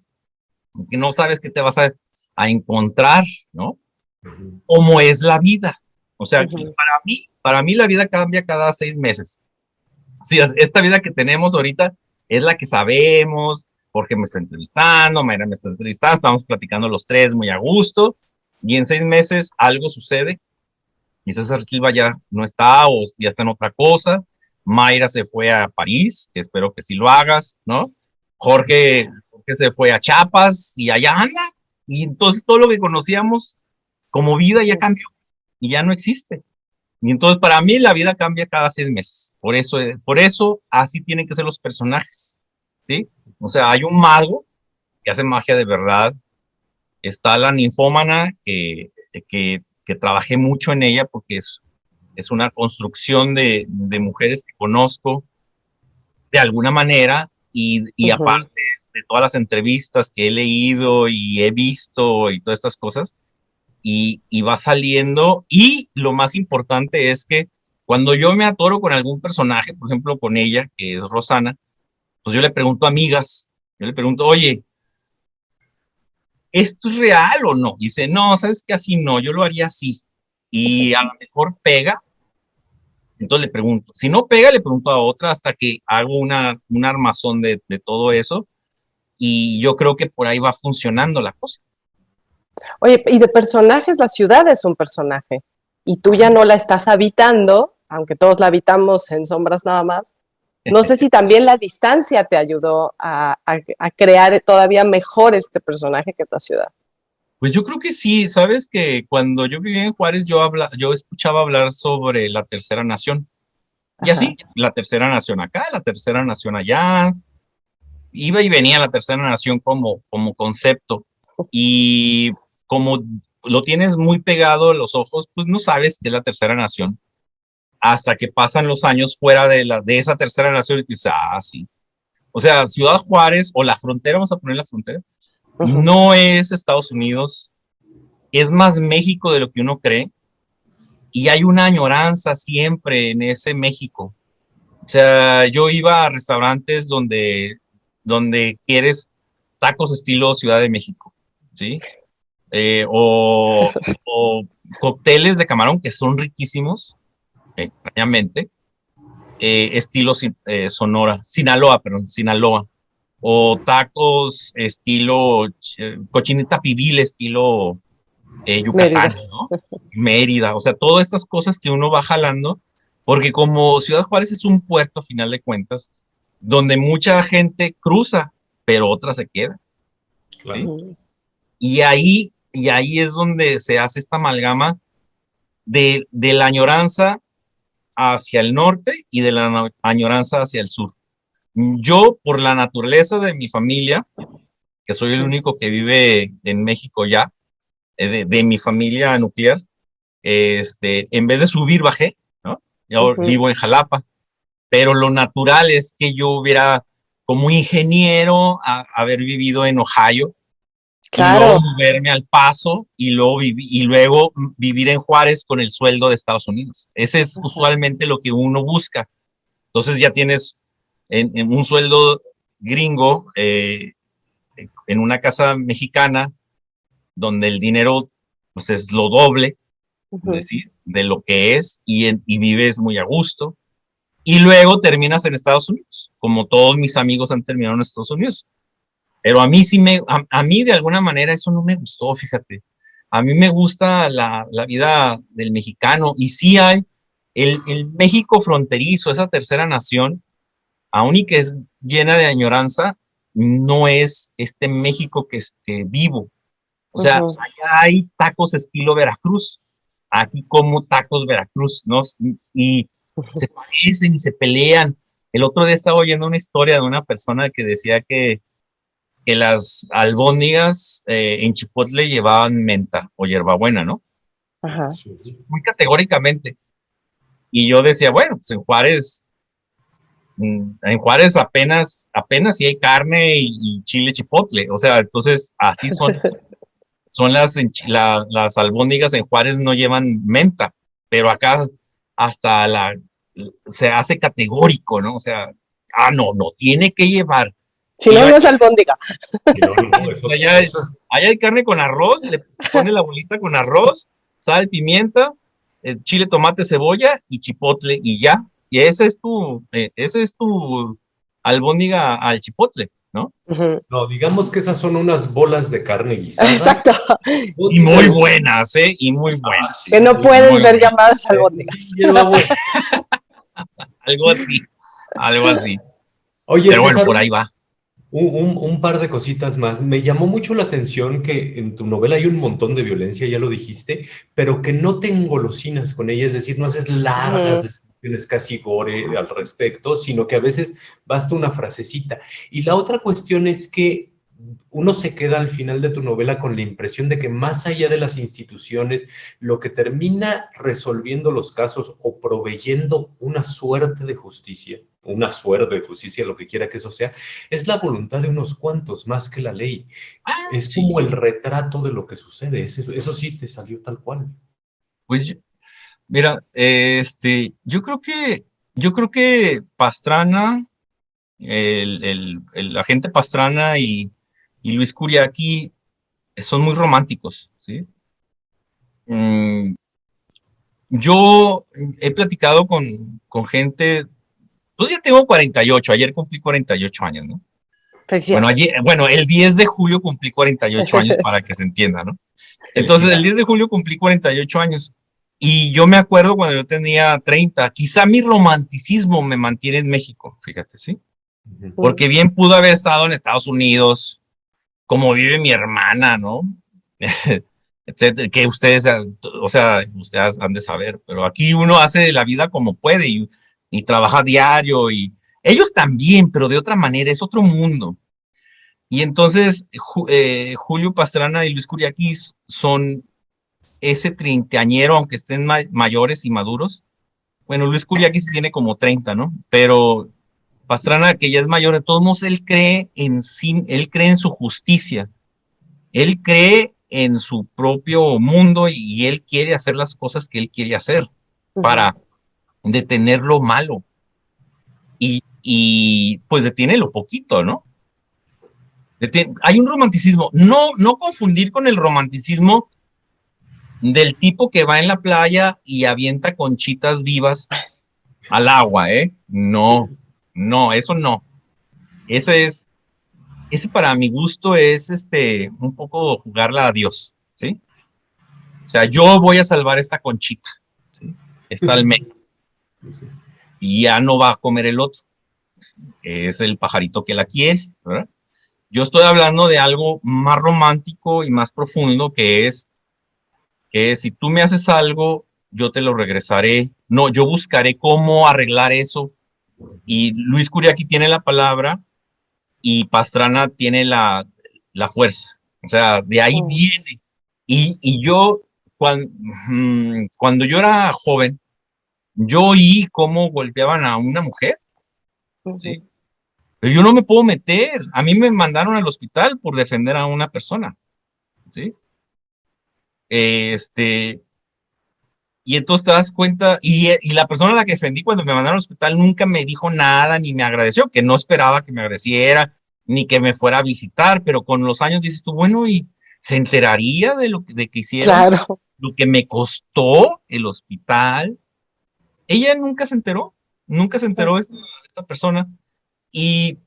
que no sabes qué te vas a encontrar, ¿no? Cómo es la vida. O sea, Ujú. para mí la vida cambia cada 6 meses. Sí, esta vida que tenemos ahorita es la que sabemos, porque me está entrevistando, Mayra me está entrevistando, estamos platicando los tres muy a gusto, y en 6 meses algo sucede, y César Silva ya no está o ya está en otra cosa, Mayra se fue a París, que espero que sí lo hagas, ¿no? Jorge se fue a Chiapas y allá anda, y entonces todo lo que conocíamos como vida ya cambió y ya no existe. Y entonces para mí la vida cambia cada 6 meses. Por eso así tienen que ser los personajes, ¿sí? O sea, hay un mago que hace magia de verdad. Está la ninfómana que trabajé mucho en ella porque es una construcción de mujeres que conozco de alguna manera y Ujú. aparte de todas las entrevistas que he leído y he visto y todas estas cosas, y va saliendo. Y lo más importante es que cuando yo me atoro con algún personaje, por ejemplo con ella, que es Rosana, pues yo le pregunto a amigas, yo le pregunto, oye, ¿esto es real o no? Y dice, no, sabes que así no, yo lo haría así. Y a lo mejor pega, entonces le pregunto. Si no pega, le pregunto a otra hasta que hago un armazón de todo eso. Y yo creo que por ahí va funcionando la cosa. Oye, y de personajes, la ciudad es un personaje y tú ya no la estás habitando, aunque todos la habitamos en sombras nada más. No sé si también la distancia te ayudó a crear todavía mejor este personaje que es la ciudad. Pues yo creo que sí, sabes que cuando yo vivía en Juárez, yo escuchaba hablar sobre la tercera nación. Y Ajá. así, la tercera nación acá, la tercera nación allá, iba y venía la tercera nación como concepto. Y como lo tienes muy pegado a los ojos, pues no sabes qué es la tercera nación. Hasta que pasan los años fuera de esa tercera nación y dices, sí. O sea, Ciudad Juárez o la frontera, vamos a poner la frontera, Uh-huh. no es Estados Unidos, es más México de lo que uno cree. Y hay una añoranza siempre en ese México. O sea, yo iba a restaurantes donde quieres tacos estilo Ciudad de México, ¿sí? O cócteles de camarón que son riquísimos, extrañamente, estilo Sonora, Sinaloa, perdón, Sinaloa. O tacos estilo cochinita pibil, estilo Yucatán, Mérida. ¿no? Mérida, o sea, todas estas cosas que uno va jalando, porque como Ciudad Juárez es un puerto, a final de cuentas, donde mucha gente cruza, pero otra se queda, ¿sí? Claro. Y ahí es donde se hace esta amalgama de la añoranza hacia el norte y de la añoranza hacia el sur. Yo, por la naturaleza de mi familia, que soy el único que vive en México ya, de mi familia nuclear, en vez de subir, bajé, ¿no? Yo vivo en Jalapa, pero lo natural es que yo hubiera, como ingeniero, haber vivido en Ohio y luego Claro. moverme al Paso y luego vivir en Juárez con el sueldo de Estados Unidos. Ese es usualmente lo que uno busca. Entonces ya tienes en un sueldo gringo, en una casa mexicana, donde el dinero pues es lo doble, es decir, de lo que es y vives muy a gusto. Y luego terminas en Estados Unidos, como todos mis amigos han terminado en Estados Unidos. Pero a mí sí a mí de alguna manera eso no me gustó, fíjate. A mí me gusta la vida del mexicano y sí hay el México fronterizo, esa tercera nación, aún y que es llena de añoranza, no es este México que esté vivo. O sea, allá hay tacos estilo Veracruz, aquí como tacos Veracruz, ¿no? Y se parecen y se pelean. El otro día estaba oyendo una historia de una persona que decía que las albóndigas en Chipotle llevaban menta o hierbabuena, ¿no? Ajá. Muy categóricamente. Y yo decía, bueno, pues en Juárez apenas si hay carne y chile chipotle. O sea, entonces así las albóndigas en Juárez no llevan menta, pero acá hasta se hace categórico, ¿no? O sea, no, tiene que llevar. Si Y no, yo, no es albóndiga. No, no, es otra allá, cosa. allá hay carne con arroz, le pone la bolita con arroz, sal, pimienta, chile, tomate, cebolla y chipotle y ya. Y ese es tu albóndiga al chipotle, ¿no? No, digamos que esas son unas bolas de carne guisada. Exacto. Y muy buenas, ¿eh? Y muy Que buenas. no Sí, pueden Muy ser buenas. llamadas sí, albóndigas. hierbabuena. Algo así, algo así. Oye, Pero bueno, César, por ahí va. un par de cositas más. Me llamó mucho la atención que en tu novela hay un montón de violencia, ya lo dijiste, pero que no te engolosinas con ella, es decir, no haces largas descripciones casi gore al respecto, sino que a veces basta una frasecita. Y la otra cuestión es que uno se queda al final de tu novela con la impresión de que más allá de las instituciones, lo que termina resolviendo los casos o proveyendo una suerte de justicia, lo que quiera que eso sea, es la voluntad de unos cuantos más que la ley. Es como el Sí. retrato de lo que sucede. Eso sí te salió tal cual. Pues mira, yo creo que Pastrana, el agente Pastrana y Luis Curiaki son muy románticos, ¿sí? Mm, yo he platicado con gente, pues ya tengo 48, ayer cumplí 48 años, ¿no? Felicidades. Bueno, el 10 de julio cumplí 48 años para que se entienda, ¿no? Entonces, el 10 de julio cumplí 48 años y yo me acuerdo cuando yo tenía 30, quizá mi romanticismo me mantiene en México, fíjate, ¿sí? Porque bien pudo haber estado en Estados Unidos, como vive mi hermana, ¿no? Etcétera, que ustedes, o sea, ustedes han de saber, pero aquí uno hace la vida como puede y trabaja diario y ellos también, pero de otra manera, es otro mundo. Y entonces Julio Pastrana y Luis Curiaquis son ese treintañero, aunque estén mayores y maduros. Bueno, Luis Curiaquis sí tiene como 30, ¿no? Pero Pastrana, que ya es mayor, de todos modos, él cree en sí, él cree en su justicia, él cree en su propio mundo y él quiere hacer las cosas que él quiere hacer para detener lo malo y pues detiene lo poquito, ¿no? Hay un romanticismo, no confundir con el romanticismo del tipo que va en la playa y avienta conchitas vivas al agua, ¿eh? No, no, eso no. Ese para mi gusto es un poco jugarla a Dios, ¿sí? O sea, yo voy a salvar esta conchita, ¿sí? Está almeja, y ya no va a comer el otro, es el pajarito que la quiere, ¿verdad? Yo estoy hablando de algo más romántico y más profundo, que es que si tú me haces algo, yo te lo regresaré. No, yo buscaré cómo arreglar eso. Y Luis Curiaqui tiene la palabra y Pastrana tiene la fuerza. O sea, de ahí viene. Y yo, cuando yo era joven, yo oí cómo golpeaban a una mujer, ¿sí? Pero yo no me puedo meter. A mí me mandaron al hospital por defender a una persona, ¿sí? Y entonces te das cuenta, y la persona a la que defendí cuando me mandaron al hospital nunca me dijo nada, ni me agradeció, que no esperaba que me agradeciera, ni que me fuera a visitar, pero con los años dices tú, bueno, y se enteraría de que hicieron, Claro. lo que me costó el hospital. Ella nunca se enteró esta persona, y,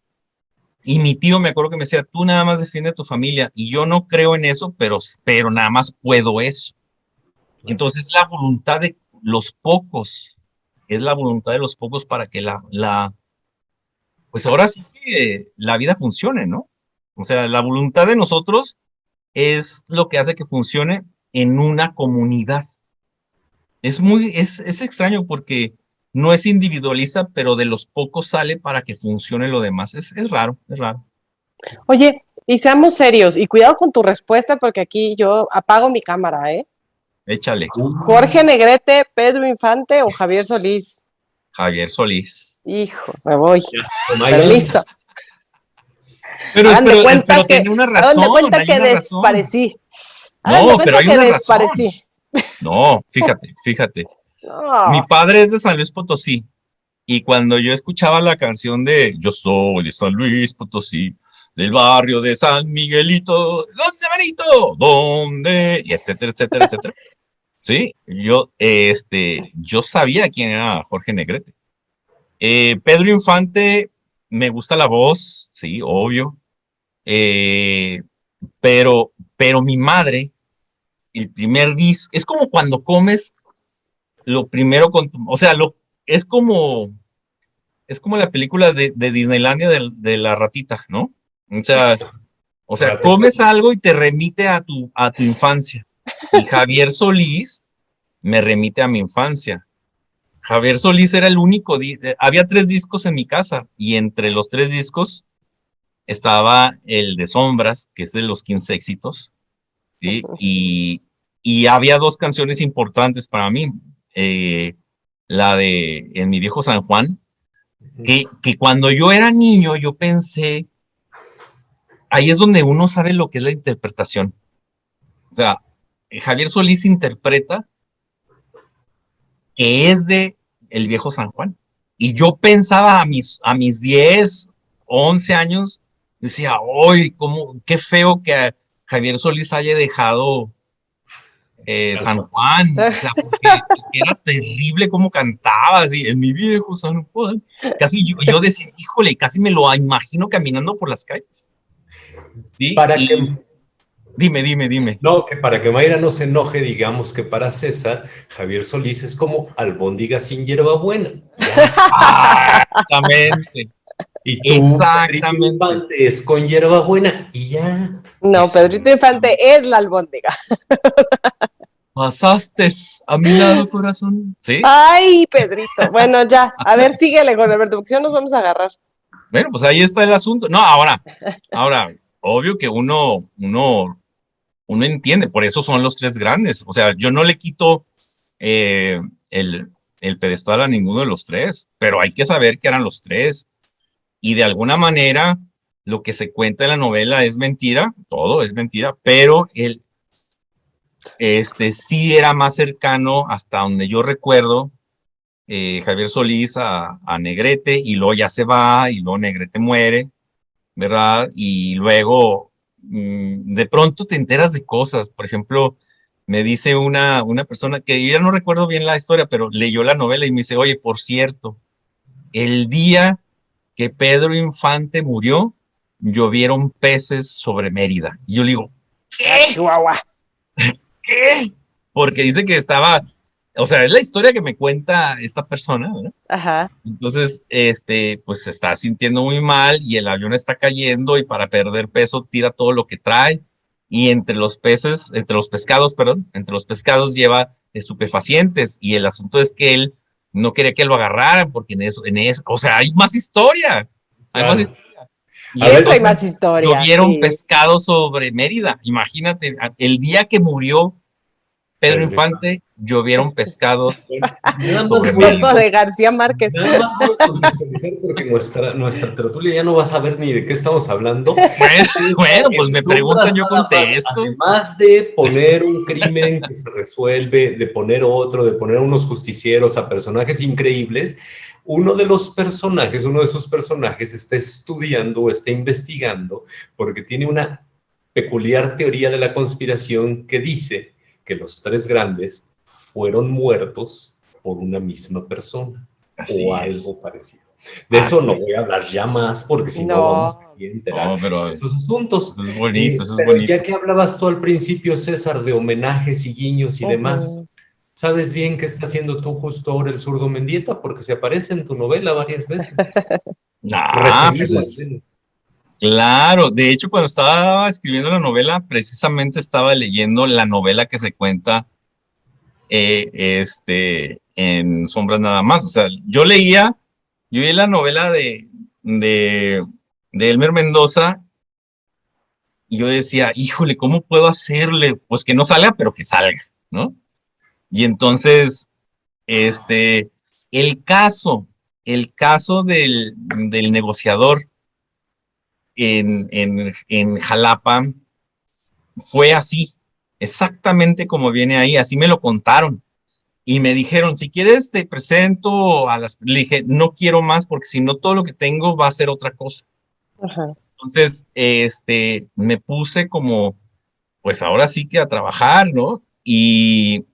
y mi tío me acuerdo que me decía, tú nada más defiende a tu familia, y yo no creo en eso, pero nada más puedo eso. Entonces la voluntad de los pocos, es la voluntad de los pocos para que pues ahora sí que la vida funcione, ¿no? O sea, la voluntad de nosotros es lo que hace que funcione en una comunidad. Es extraño porque no es individualista, pero de los pocos sale para que funcione lo demás. Es raro, es raro. Oye, y seamos serios, y cuidado con tu respuesta, porque aquí yo apago mi cámara, ¿eh? Échale. Jorge Negrete, Pedro Infante o Javier Solís. Javier Solís. Hijo, me voy. Mayra. Permiso. Pero Pero tiene una razón. hagan de cuenta hay que una razón. desaparecí. No, pero hay una razón. Desaparecí. No, fíjate. No. Mi padre es de San Luis Potosí y cuando yo escuchaba la canción de Yo soy de San Luis Potosí, del barrio de San Miguelito, ¿dónde, manito? ¿Dónde? Y etcétera, etcétera, etcétera. Sí, yo sabía quién era Jorge Negrete. Pedro Infante, me gusta la voz, sí, obvio. Pero mi madre, el primer disco, es como cuando comes lo primero o sea, es como la película de Disneylandia de la ratita, ¿no? O sea, comes algo y te remite a tu infancia. Y Javier Solís me remite a mi infancia. Javier Solís era el único, había 3 discos en mi casa y entre los 3 discos estaba el de Sombras, que es de los 15 éxitos, ¿sí? Y había 2 canciones importantes para mí. La de En mi viejo San Juan, que cuando yo era niño yo pensé, ahí es donde uno sabe lo que es la interpretación. O sea, Javier Solís interpreta que es de El viejo San Juan. Y yo pensaba a mis 10, 11 años, decía, ¡ay, qué feo que Javier Solís haya dejado San Juan! O sea, porque era terrible cómo cantaba, así, en mi viejo San Juan. Casi yo decía, híjole, casi me lo imagino caminando por las calles. ¿Sí? Dime. No, que para que Mayra no se enoje, digamos que para César, Javier Solís es como albóndiga sin hierbabuena. Exactamente. Y tú, Pedrito Infante, es con hierbabuena y ya. No, Pedrito Infante es la albóndiga. Pasaste a mi lado, corazón. ¿Sí? Ay, Pedrito. Bueno, ya. A ver, síguele con Alberto, porque si no nos vamos a agarrar. Bueno, pues ahí está el asunto. No, ahora, obvio que uno entiende, por eso son los 3 grandes. O sea, yo no le quito el pedestal a ninguno de los 3, pero hay que saber que eran los 3. Y de alguna manera, lo que se cuenta en la novela es mentira, todo es mentira, pero él sí era más cercano, hasta donde yo recuerdo, Javier Solís a Negrete, y luego ya se va, y luego Negrete muere, ¿verdad? Y luego, de pronto te enteras de cosas. Por ejemplo, me dice una persona que ya no recuerdo bien la historia, pero leyó la novela y me dice, oye, por cierto, el día que Pedro Infante murió, llovieron peces sobre Mérida. Y yo le digo, ¿qué? Chihuahua. ¿Qué? porque dice que estaba, o sea, es la historia que me cuenta esta persona, ¿verdad? Ajá. Entonces, pues se está sintiendo muy mal y el avión está cayendo y para perder peso tira todo lo que trae y entre los pescados, perdón, entre los pescados lleva estupefacientes y el asunto es que él no quería que lo agarraran porque o sea, hay más historia, hay más Claro. historia. Y A ver, Siempre hay entonces más historia, llovieron sí. pescados sobre Mérida. Imagínate, el día que murió Pedro Infante, llovieron pescados Nada más sobre voy Como Mérida. de García Márquez. Nada más voy a contextualizar porque nuestra tertulia ya no va a saber ni de qué estamos hablando. Bueno, bueno, pues En me sombras preguntan, yo nada más, contesto. además de poner un crimen que se resuelve, de poner otro, de poner unos justicieros a personajes increíbles, uno de sus personajes está estudiando o está investigando porque tiene una peculiar teoría de la conspiración que dice que los tres grandes fueron muertos por una misma persona Así o es. algo parecido. De eso no Así. voy a hablar ya más porque si no vamos No. a enterar No, pero de esos asuntos. eso es bonito, eso es Pero ya bonito. que hablabas tú al principio, César, de homenajes y guiños y demás, Ujú. ¿sabes bien qué está haciendo tú justo ahora el zurdo Mendieta? Porque se aparece en tu novela varias veces, Ah, pues referido al es menos. claro. De hecho, cuando estaba escribiendo la novela, precisamente estaba leyendo la novela que se cuenta en Sombras nada más. O sea, yo leí la novela de, de Elmer Mendoza y yo decía, híjole, ¿cómo puedo hacerle? Pues que no salga, pero que salga, ¿no? Y entonces, este, el caso, el caso del negociador en Jalapa fue así, exactamente como viene ahí, así me lo contaron. Y me dijeron, si quieres te presento a las... Le dije, no quiero más porque si no todo lo que tengo va a ser otra cosa. Ajá. Entonces, me puse como, pues ahora sí que a trabajar, ¿no? Y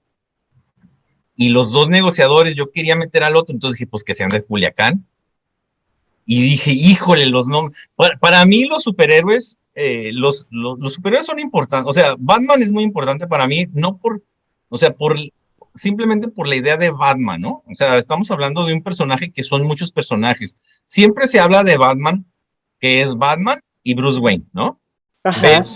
los dos negociadores, yo quería meter al otro, entonces dije, pues que sean de Culiacán. Y dije, híjole, los nombres. Para mí los superhéroes, los superhéroes son importantes. O sea, Batman es muy importante para mí, no por, o sea, simplemente por la idea de Batman, ¿no? O sea, estamos hablando de un personaje que son muchos personajes. Siempre se habla de Batman, que es Batman y Bruce Wayne, ¿no? Ve, Ajá.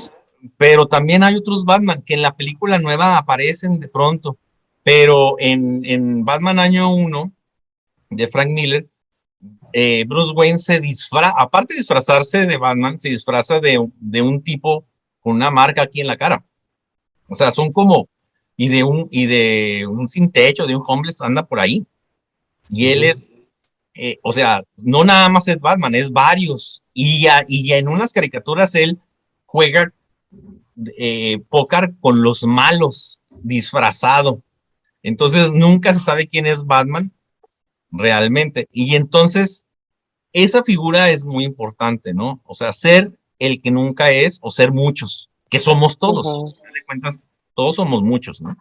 pero también hay otros Batman que en la película nueva aparecen de pronto. Pero en Batman Año uno de Frank Miller, Bruce Wayne aparte de disfrazarse de Batman, se disfraza de un tipo con una marca aquí en la cara. O sea, son como, y de un sin techo, de un homeless, anda por ahí. Y él es, o sea, no nada más es Batman, es varios. Y en unas caricaturas él juega póker con los malos, disfrazado. Entonces nunca se sabe quién es Batman realmente. Y entonces esa figura es muy importante, ¿no? O sea, ser el que nunca es o ser muchos, que somos todos. Ujú. A fin de cuentas, todos somos muchos, ¿no?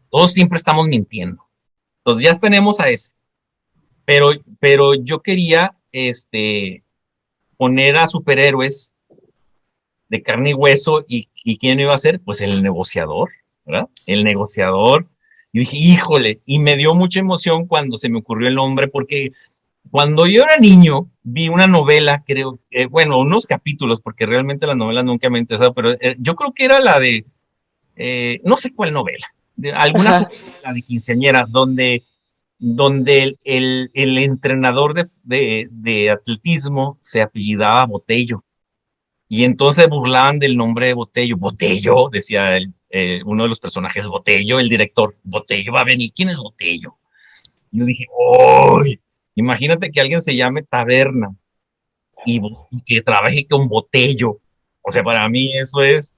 Todos siempre estamos mintiendo. Entonces ya tenemos a ese. Pero, pero yo quería poner a superhéroes de carne y hueso y ¿quién iba a ser? Pues el negociador, ¿verdad? El negociador. Y dije, híjole, y me dio mucha emoción cuando se me ocurrió el nombre porque cuando yo era niño, vi una novela, creo, bueno, unos capítulos, porque realmente las novelas nunca me han interesado, pero yo creo que era la de, no sé cuál novela, de alguna Ajá. novela de quinceañera, donde el entrenador de atletismo se apellidaba Botello. Y entonces burlaban del nombre de Botello. Botello, decía uno de los personajes, Botello, el director, Botello va a venir. ¿Quién es Botello? Y yo dije, ¡uy! Imagínate que alguien se llame Taberna y que trabaje con Botello. O sea, para mí eso es,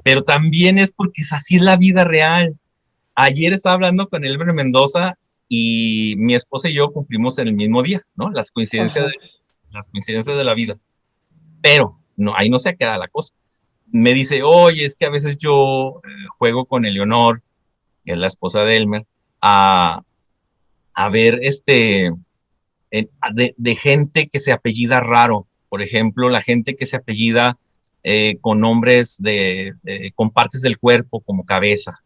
pero también es porque es así es la vida real. Ayer estaba hablando con Elmer Mendoza y mi esposa y yo cumplimos en el mismo día, ¿no? Ajá. Las coincidencias de la vida. Pero no, ahí no se queda la cosa. Me dice, oye, es que a veces yo juego con Eleonor, que es la esposa de Elmer, a, a ver de gente que se apellida raro. Por ejemplo, la gente que se apellida con nombres con partes del cuerpo como cabeza,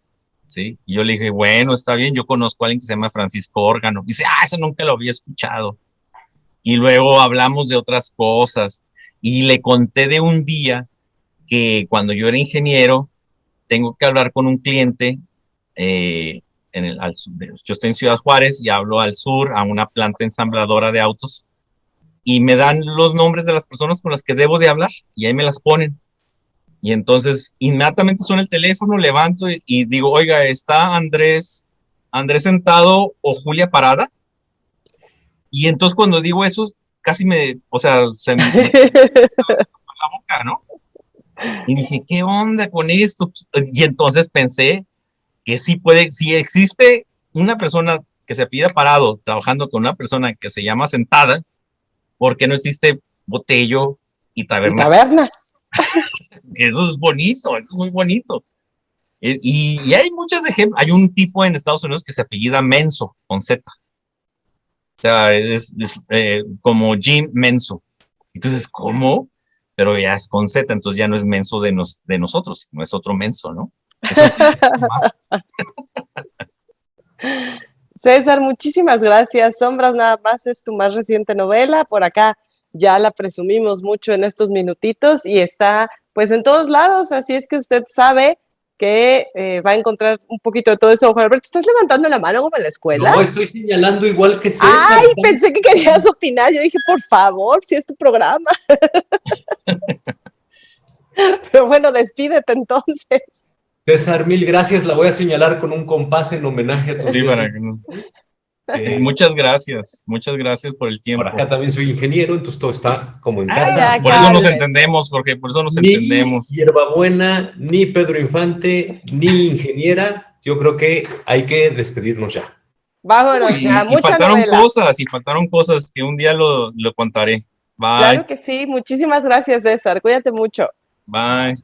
¿sí? Y yo le dije, bueno, está bien, yo conozco a alguien que se llama Francisco Órgano. Dice, eso nunca lo había escuchado. Y luego hablamos de otras cosas. Y le conté de un día que cuando yo era ingeniero, tengo que hablar con un cliente yo estoy en Ciudad Juárez y hablo al sur a una planta ensambladora de autos y me dan los nombres de las personas con las que debo de hablar y ahí me las ponen. Y entonces inmediatamente suena el teléfono, levanto y digo, oiga, ¿está Andrés sentado o Julia parada? Y entonces cuando digo eso, casi se me la boca, ¿no? Y dije, ¿qué onda con esto? Y entonces pensé que si existe una persona que se pida parado trabajando con una persona que se llama sentada, ¿por qué no existe Botello y Taberna? Taberna. Eso es bonito, eso es muy bonito. Y hay muchos ejemplos. Hay un tipo en Estados Unidos que se apellida Menso, con Z. O sea, es como Jim Menso. Entonces, ¿cómo? Pero ya es con Z, entonces ya no es menso de nosotros, no es otro menso, ¿no? Es más. César, muchísimas gracias. Sombras nada más es tu más reciente novela. Por acá ya la presumimos mucho en estos minutitos y está pues en todos lados, así es que usted sabe que va a encontrar un poquito de todo eso. Juan Alberto, ¿estás levantando la mano como en la escuela? No, estoy señalando igual que César. Ay, pensé que querías opinar. Yo dije, por favor, si es tu programa. Pero bueno, despídete entonces. César, mil gracias. La voy a señalar con un compás en homenaje a tus Sí, para que no. Muchas gracias por el tiempo. Por acá también soy ingeniero, entonces todo está como en casa. Por eso nos entendemos, Jorge, por eso nos entendemos. Ni Hierbabuena, ni Pedro Infante, ni ingeniera. Yo creo que hay que despedirnos ya. Vámonos ya, mucha faltaron novela. faltaron cosas que un día lo contaré. Bye. Claro que sí, muchísimas gracias, César. Cuídate mucho. Bye.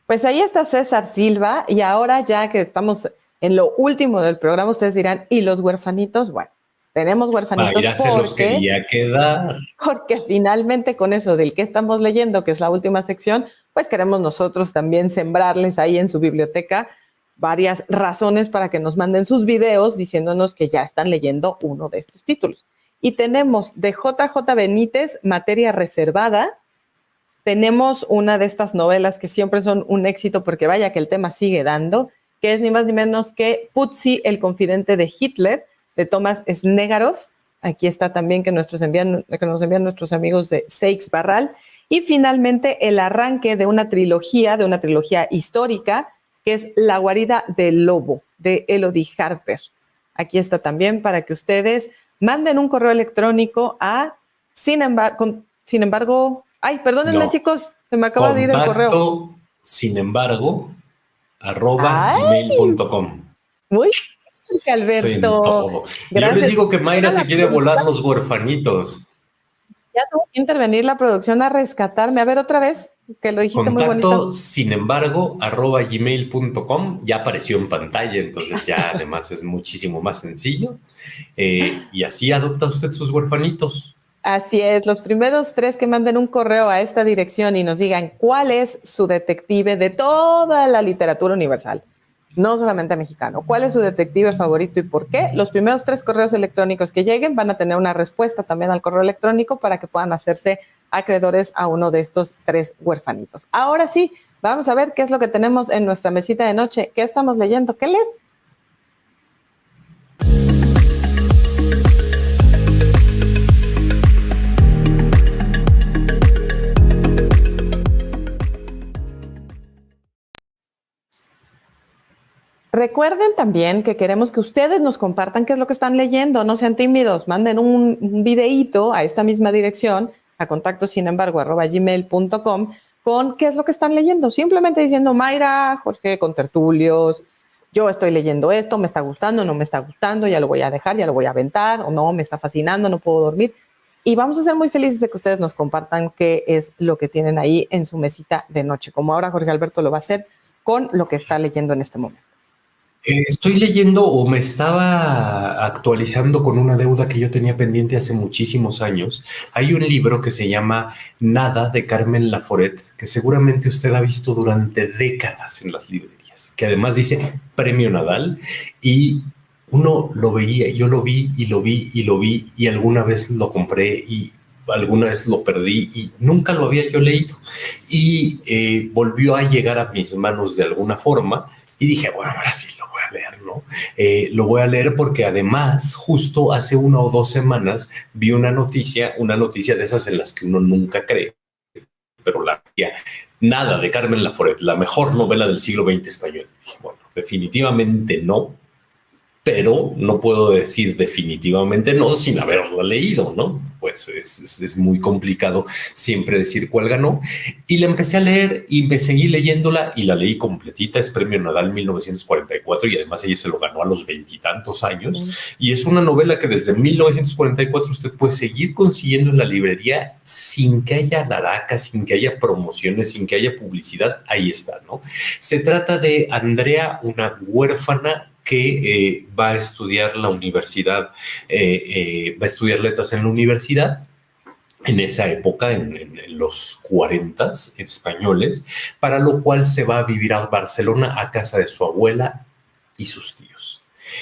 Pues ahí está César Silva y ahora ya que estamos en lo último del programa, ustedes dirán, ¿y los huerfanitos? Bueno, tenemos huerfanitos Vaya, se los quería quedar. Porque finalmente con eso del que estamos leyendo, que es la última sección, pues queremos nosotros también sembrarles ahí en su biblioteca varias razones para que nos manden sus videos diciéndonos que ya están leyendo uno de estos títulos. Y tenemos de JJ Benítez, Materia Reservada. Tenemos una de estas novelas que siempre son un éxito porque vaya que el tema sigue dando, que es ni más ni menos que Putzi, el confidente de Hitler, de Tomás Snegarov. Aquí está también que nos envían nuestros amigos de Seix Barral. Y finalmente el arranque de una trilogía histórica, que es La guarida del lobo, de Elodie Harper. Aquí está también para que ustedes manden un correo electrónico a, sin embargo, ay, perdónenme, chicos, se me acaba de ir el correo. Sin embargo, @gmail.com. Muy bien, Alberto. Estoy en todo. Yo les digo que Mayra se quiere volar los huerfanitos. Ya tuvo que intervenir la producción a rescatarme. A ver, otra vez, que lo dijiste muy bonito. Sin embargo, @gmail.com. Ya apareció en pantalla, entonces ya además es muchísimo más sencillo. Y así adopta usted sus huerfanitos. Así es, los primeros 3 que manden un correo a esta dirección y nos digan cuál es su detective de toda la literatura universal, no solamente mexicano, cuál es su detective favorito y por qué, los primeros 3 correos electrónicos que lleguen van a tener una respuesta también al correo electrónico para que puedan hacerse acreedores a uno de estos 3 huerfanitos. Ahora sí, vamos a ver qué es lo que tenemos en nuestra mesita de noche. ¿Qué estamos leyendo? ¿Qué lees? Recuerden también que queremos que ustedes nos compartan qué es lo que están leyendo, no sean tímidos, manden un videíto a esta misma dirección, a contacto sin embargo @gmail.com, con qué es lo que están leyendo, simplemente diciendo Mayra, Jorge, contertulios, yo estoy leyendo esto, me está gustando, no me está gustando, ya lo voy a dejar, ya lo voy a aventar, o no, me está fascinando, no puedo dormir. Y vamos a ser muy felices de que ustedes nos compartan qué es lo que tienen ahí en su mesita de noche, como ahora Jorge Alberto lo va a hacer con lo que está leyendo en este momento. Estoy leyendo o me estaba actualizando con una deuda que yo tenía pendiente hace muchísimos años. Hay un libro que se llama Nada, de Carmen Laforet, que seguramente usted ha visto durante décadas en las librerías. maravillas, que además dice Premio Nadal, y uno lo veía, yo lo vi y lo vi y lo vi, y alguna vez lo compré y alguna vez lo perdí y nunca lo había yo leído. Y volvió a llegar a mis manos de alguna forma y dije, bueno, ahora sí lo voy a leer, ¿no? Lo voy a leer porque además justo hace 1 o 2 semanas vi una noticia de esas en las que uno nunca cree, pero nada de Carmen Laforet, la mejor novela del siglo XX español. Dije, bueno, definitivamente no, pero no puedo decir definitivamente no sin haberla leído, ¿no? Pues es muy complicado siempre decir cuál ganó. Y la empecé a leer y me seguí leyéndola y la leí completita. Es Premio Nadal 1944 y además ella se lo ganó a los 20 y tantos años. Y es una novela que desde 1944 usted puede seguir consiguiendo en la librería sin que haya laraca, sin que haya promociones, sin que haya publicidad. Ahí está, ¿no? Se trata de Andrea, una huérfana que va a estudiar la universidad, va a estudiar letras en la universidad, en esa época, en los 40 españoles, para lo cual se va a vivir a Barcelona a casa de su abuela y sus tíos.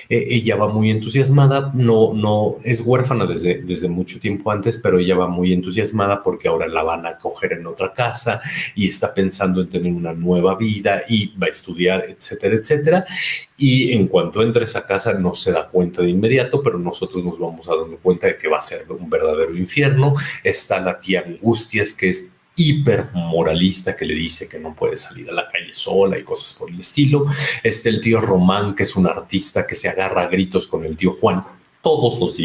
Ella va muy entusiasmada, no es huérfana desde mucho tiempo antes, pero ella va muy entusiasmada porque ahora la van a acoger en otra casa y está pensando en tener una nueva vida y va a estudiar, etcétera, etcétera. Y en cuanto entra a esa casa no se da cuenta de inmediato, pero nosotros nos vamos a dar cuenta de que va a ser un verdadero infierno. Está la tía Angustias, que es hipermoralista, que le dice que no puede salir a la calle sola y cosas por el estilo. Está el tío Román, que es un artista que se agarra a gritos con el tío Juan todos los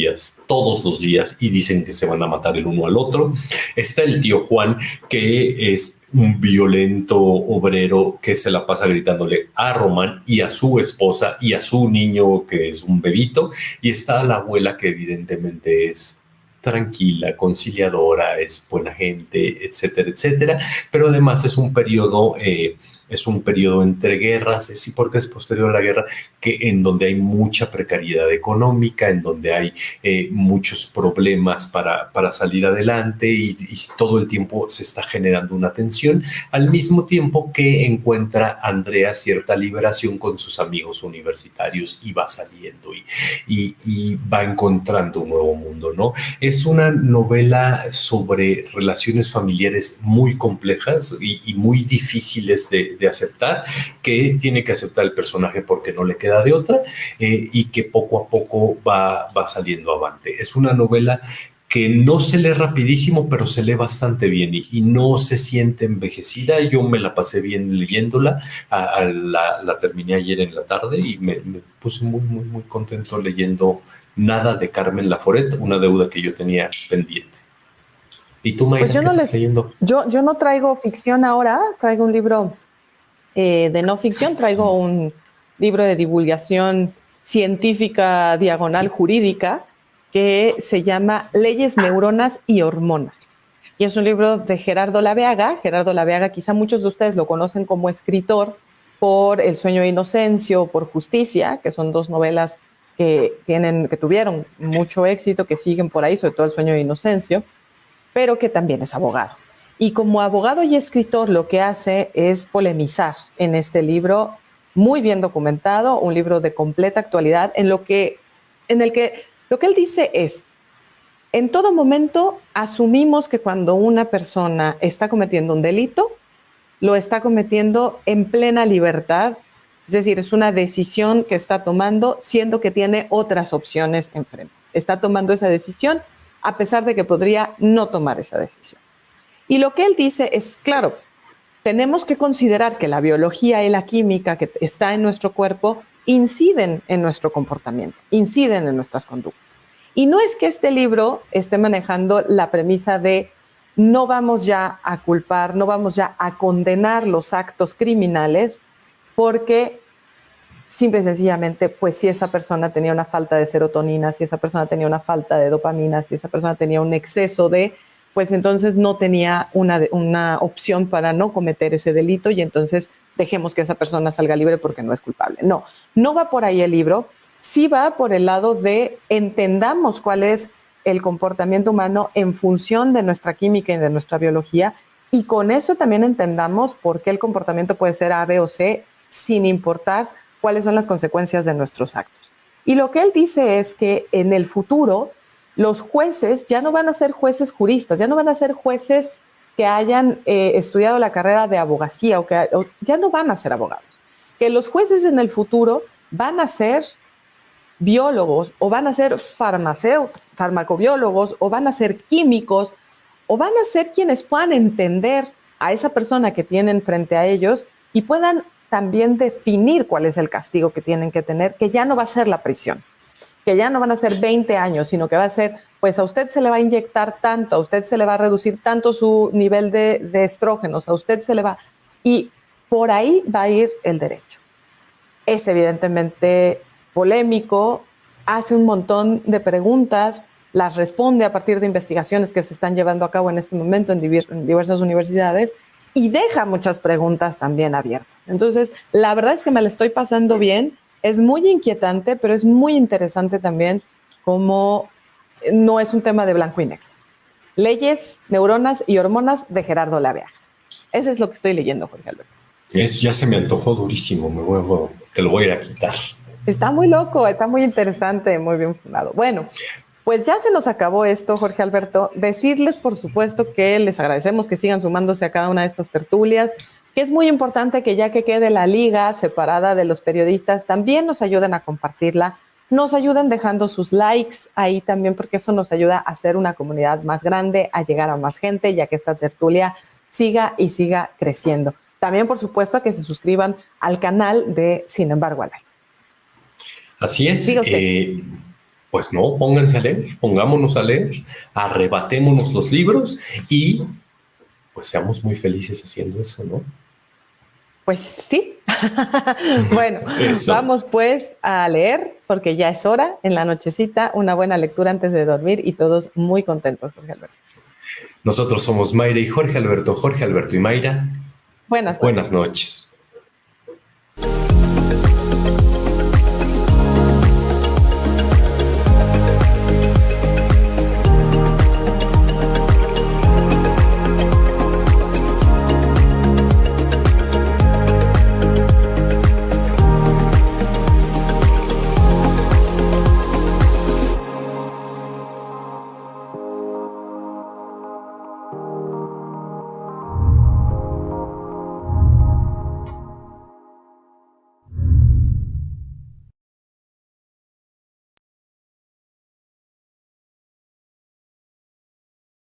días, y dicen que se van a matar el uno al otro. Está el tío Juan, que es un violento obrero que se la pasa gritándole a Román y a su esposa y a su niño, que es un bebito. Y está la abuela, que evidentemente es tranquila, conciliadora, es buena gente, etcétera, etcétera, pero además es un periodo entre guerras, sí, porque es posterior a la guerra, en donde hay mucha precariedad económica, en donde hay muchos problemas para salir adelante y todo el tiempo se está generando una tensión, al mismo tiempo que encuentra Andrea cierta liberación con sus amigos universitarios y va saliendo y va encontrando un nuevo mundo, ¿no? Es una novela sobre relaciones familiares muy complejas y muy difíciles de aceptar, que tiene que aceptar el personaje porque no le queda de otra, y que poco a poco va saliendo avante. Es una novela que no se lee rapidísimo, pero se lee bastante bien y no se siente envejecida. Yo me la pasé bien leyéndola, la terminé ayer en la tarde y me puse muy, muy, muy contento leyendo Nada de Carmen Laforet, una deuda que yo tenía pendiente. ¿Y tú, Mayra, pues qué estás leyendo? Yo no traigo ficción ahora, traigo un libro de no ficción, traigo un libro de divulgación científica diagonal jurídica que se llama Leyes, Neuronas y Hormonas. Y es un libro de Gerardo Laveaga. Gerardo Laveaga, quizá muchos de ustedes lo conocen como escritor por El sueño de Inocencia, por Justicia, que son dos novelas que tuvieron mucho éxito, que siguen por ahí, sobre todo El sueño de Inocencia, pero que también es abogado. Y como abogado y escritor lo que hace es polemizar en este libro, muy bien documentado, un libro de completa actualidad, en el que lo que él dice es, en todo momento asumimos que cuando una persona está cometiendo un delito, lo está cometiendo en plena libertad, es decir, es una decisión que está tomando, siendo que tiene otras opciones enfrente. Está tomando esa decisión a pesar de que podría no tomar esa decisión. Y lo que él dice es, claro, tenemos que considerar que la biología y la química que está en nuestro cuerpo inciden en nuestro comportamiento, inciden en nuestras conductas. Y no es que este libro esté manejando la premisa de no vamos ya a culpar, no vamos ya a condenar los actos criminales, porque simple y sencillamente, pues si esa persona tenía una falta de serotonina, si esa persona tenía una falta de dopamina, si esa persona tenía un exceso pues entonces no tenía una opción para no cometer ese delito y entonces dejemos que esa persona salga libre porque no es culpable. No va por ahí el libro, sí va por el lado de entendamos cuál es el comportamiento humano en función de nuestra química y de nuestra biología, y con eso también entendamos por qué el comportamiento puede ser A, B o C sin importar cuáles son las consecuencias de nuestros actos. Y lo que él dice es que en el futuro los jueces ya no van a ser jueces juristas, ya no van a ser jueces que hayan estudiado la carrera de abogacía o ya no van a ser abogados. Que los jueces en el futuro van a ser biólogos o van a ser farmacobiólogos o van a ser químicos o van a ser quienes puedan entender a esa persona que tienen frente a ellos y puedan también definir cuál es el castigo que tienen que tener, que ya no va a ser la prisión, que ya no van a ser 20 años, sino que va a ser, pues a usted se le va a inyectar tanto, a usted se le va a reducir tanto su nivel de estrógenos, a usted se le va... Y por ahí va a ir el derecho. Es evidentemente polémico, hace un montón de preguntas, las responde a partir de investigaciones que se están llevando a cabo en este momento en diversas universidades y deja muchas preguntas también abiertas. Entonces, la verdad es que me la estoy pasando bien, es muy inquietante, pero es muy interesante también cómo no es un tema de blanco y negro. Leyes, neuronas y hormonas de Gerardo Laveaga. Ese es lo que estoy leyendo, Jorge Alberto. Ya se me antojó durísimo, te lo voy a ir a quitar. Está muy loco, está muy interesante, muy bien fundado. Bueno, pues ya se nos acabó esto, Jorge Alberto. Decirles, por supuesto, que les agradecemos que sigan sumándose a cada una de estas tertulias, que es muy importante que ya que quede la liga separada de los periodistas, también nos ayuden a compartirla, nos ayuden dejando sus likes ahí también, porque eso nos ayuda a hacer una comunidad más grande, a llegar a más gente, ya que esta tertulia siga y siga creciendo. También, por supuesto, que se suscriban al canal de Sin embargo al aire. Así es. Pues no, pónganse a leer, pongámonos a leer, arrebatémonos los libros y pues seamos muy felices haciendo eso, ¿no? Pues sí. Bueno, vamos pues a leer porque ya es hora en la nochecita, una buena lectura antes de dormir y todos muy contentos, Jorge Alberto. Nosotros somos Mayra y Jorge Alberto y Mayra. Buenas noches. Buenas noches.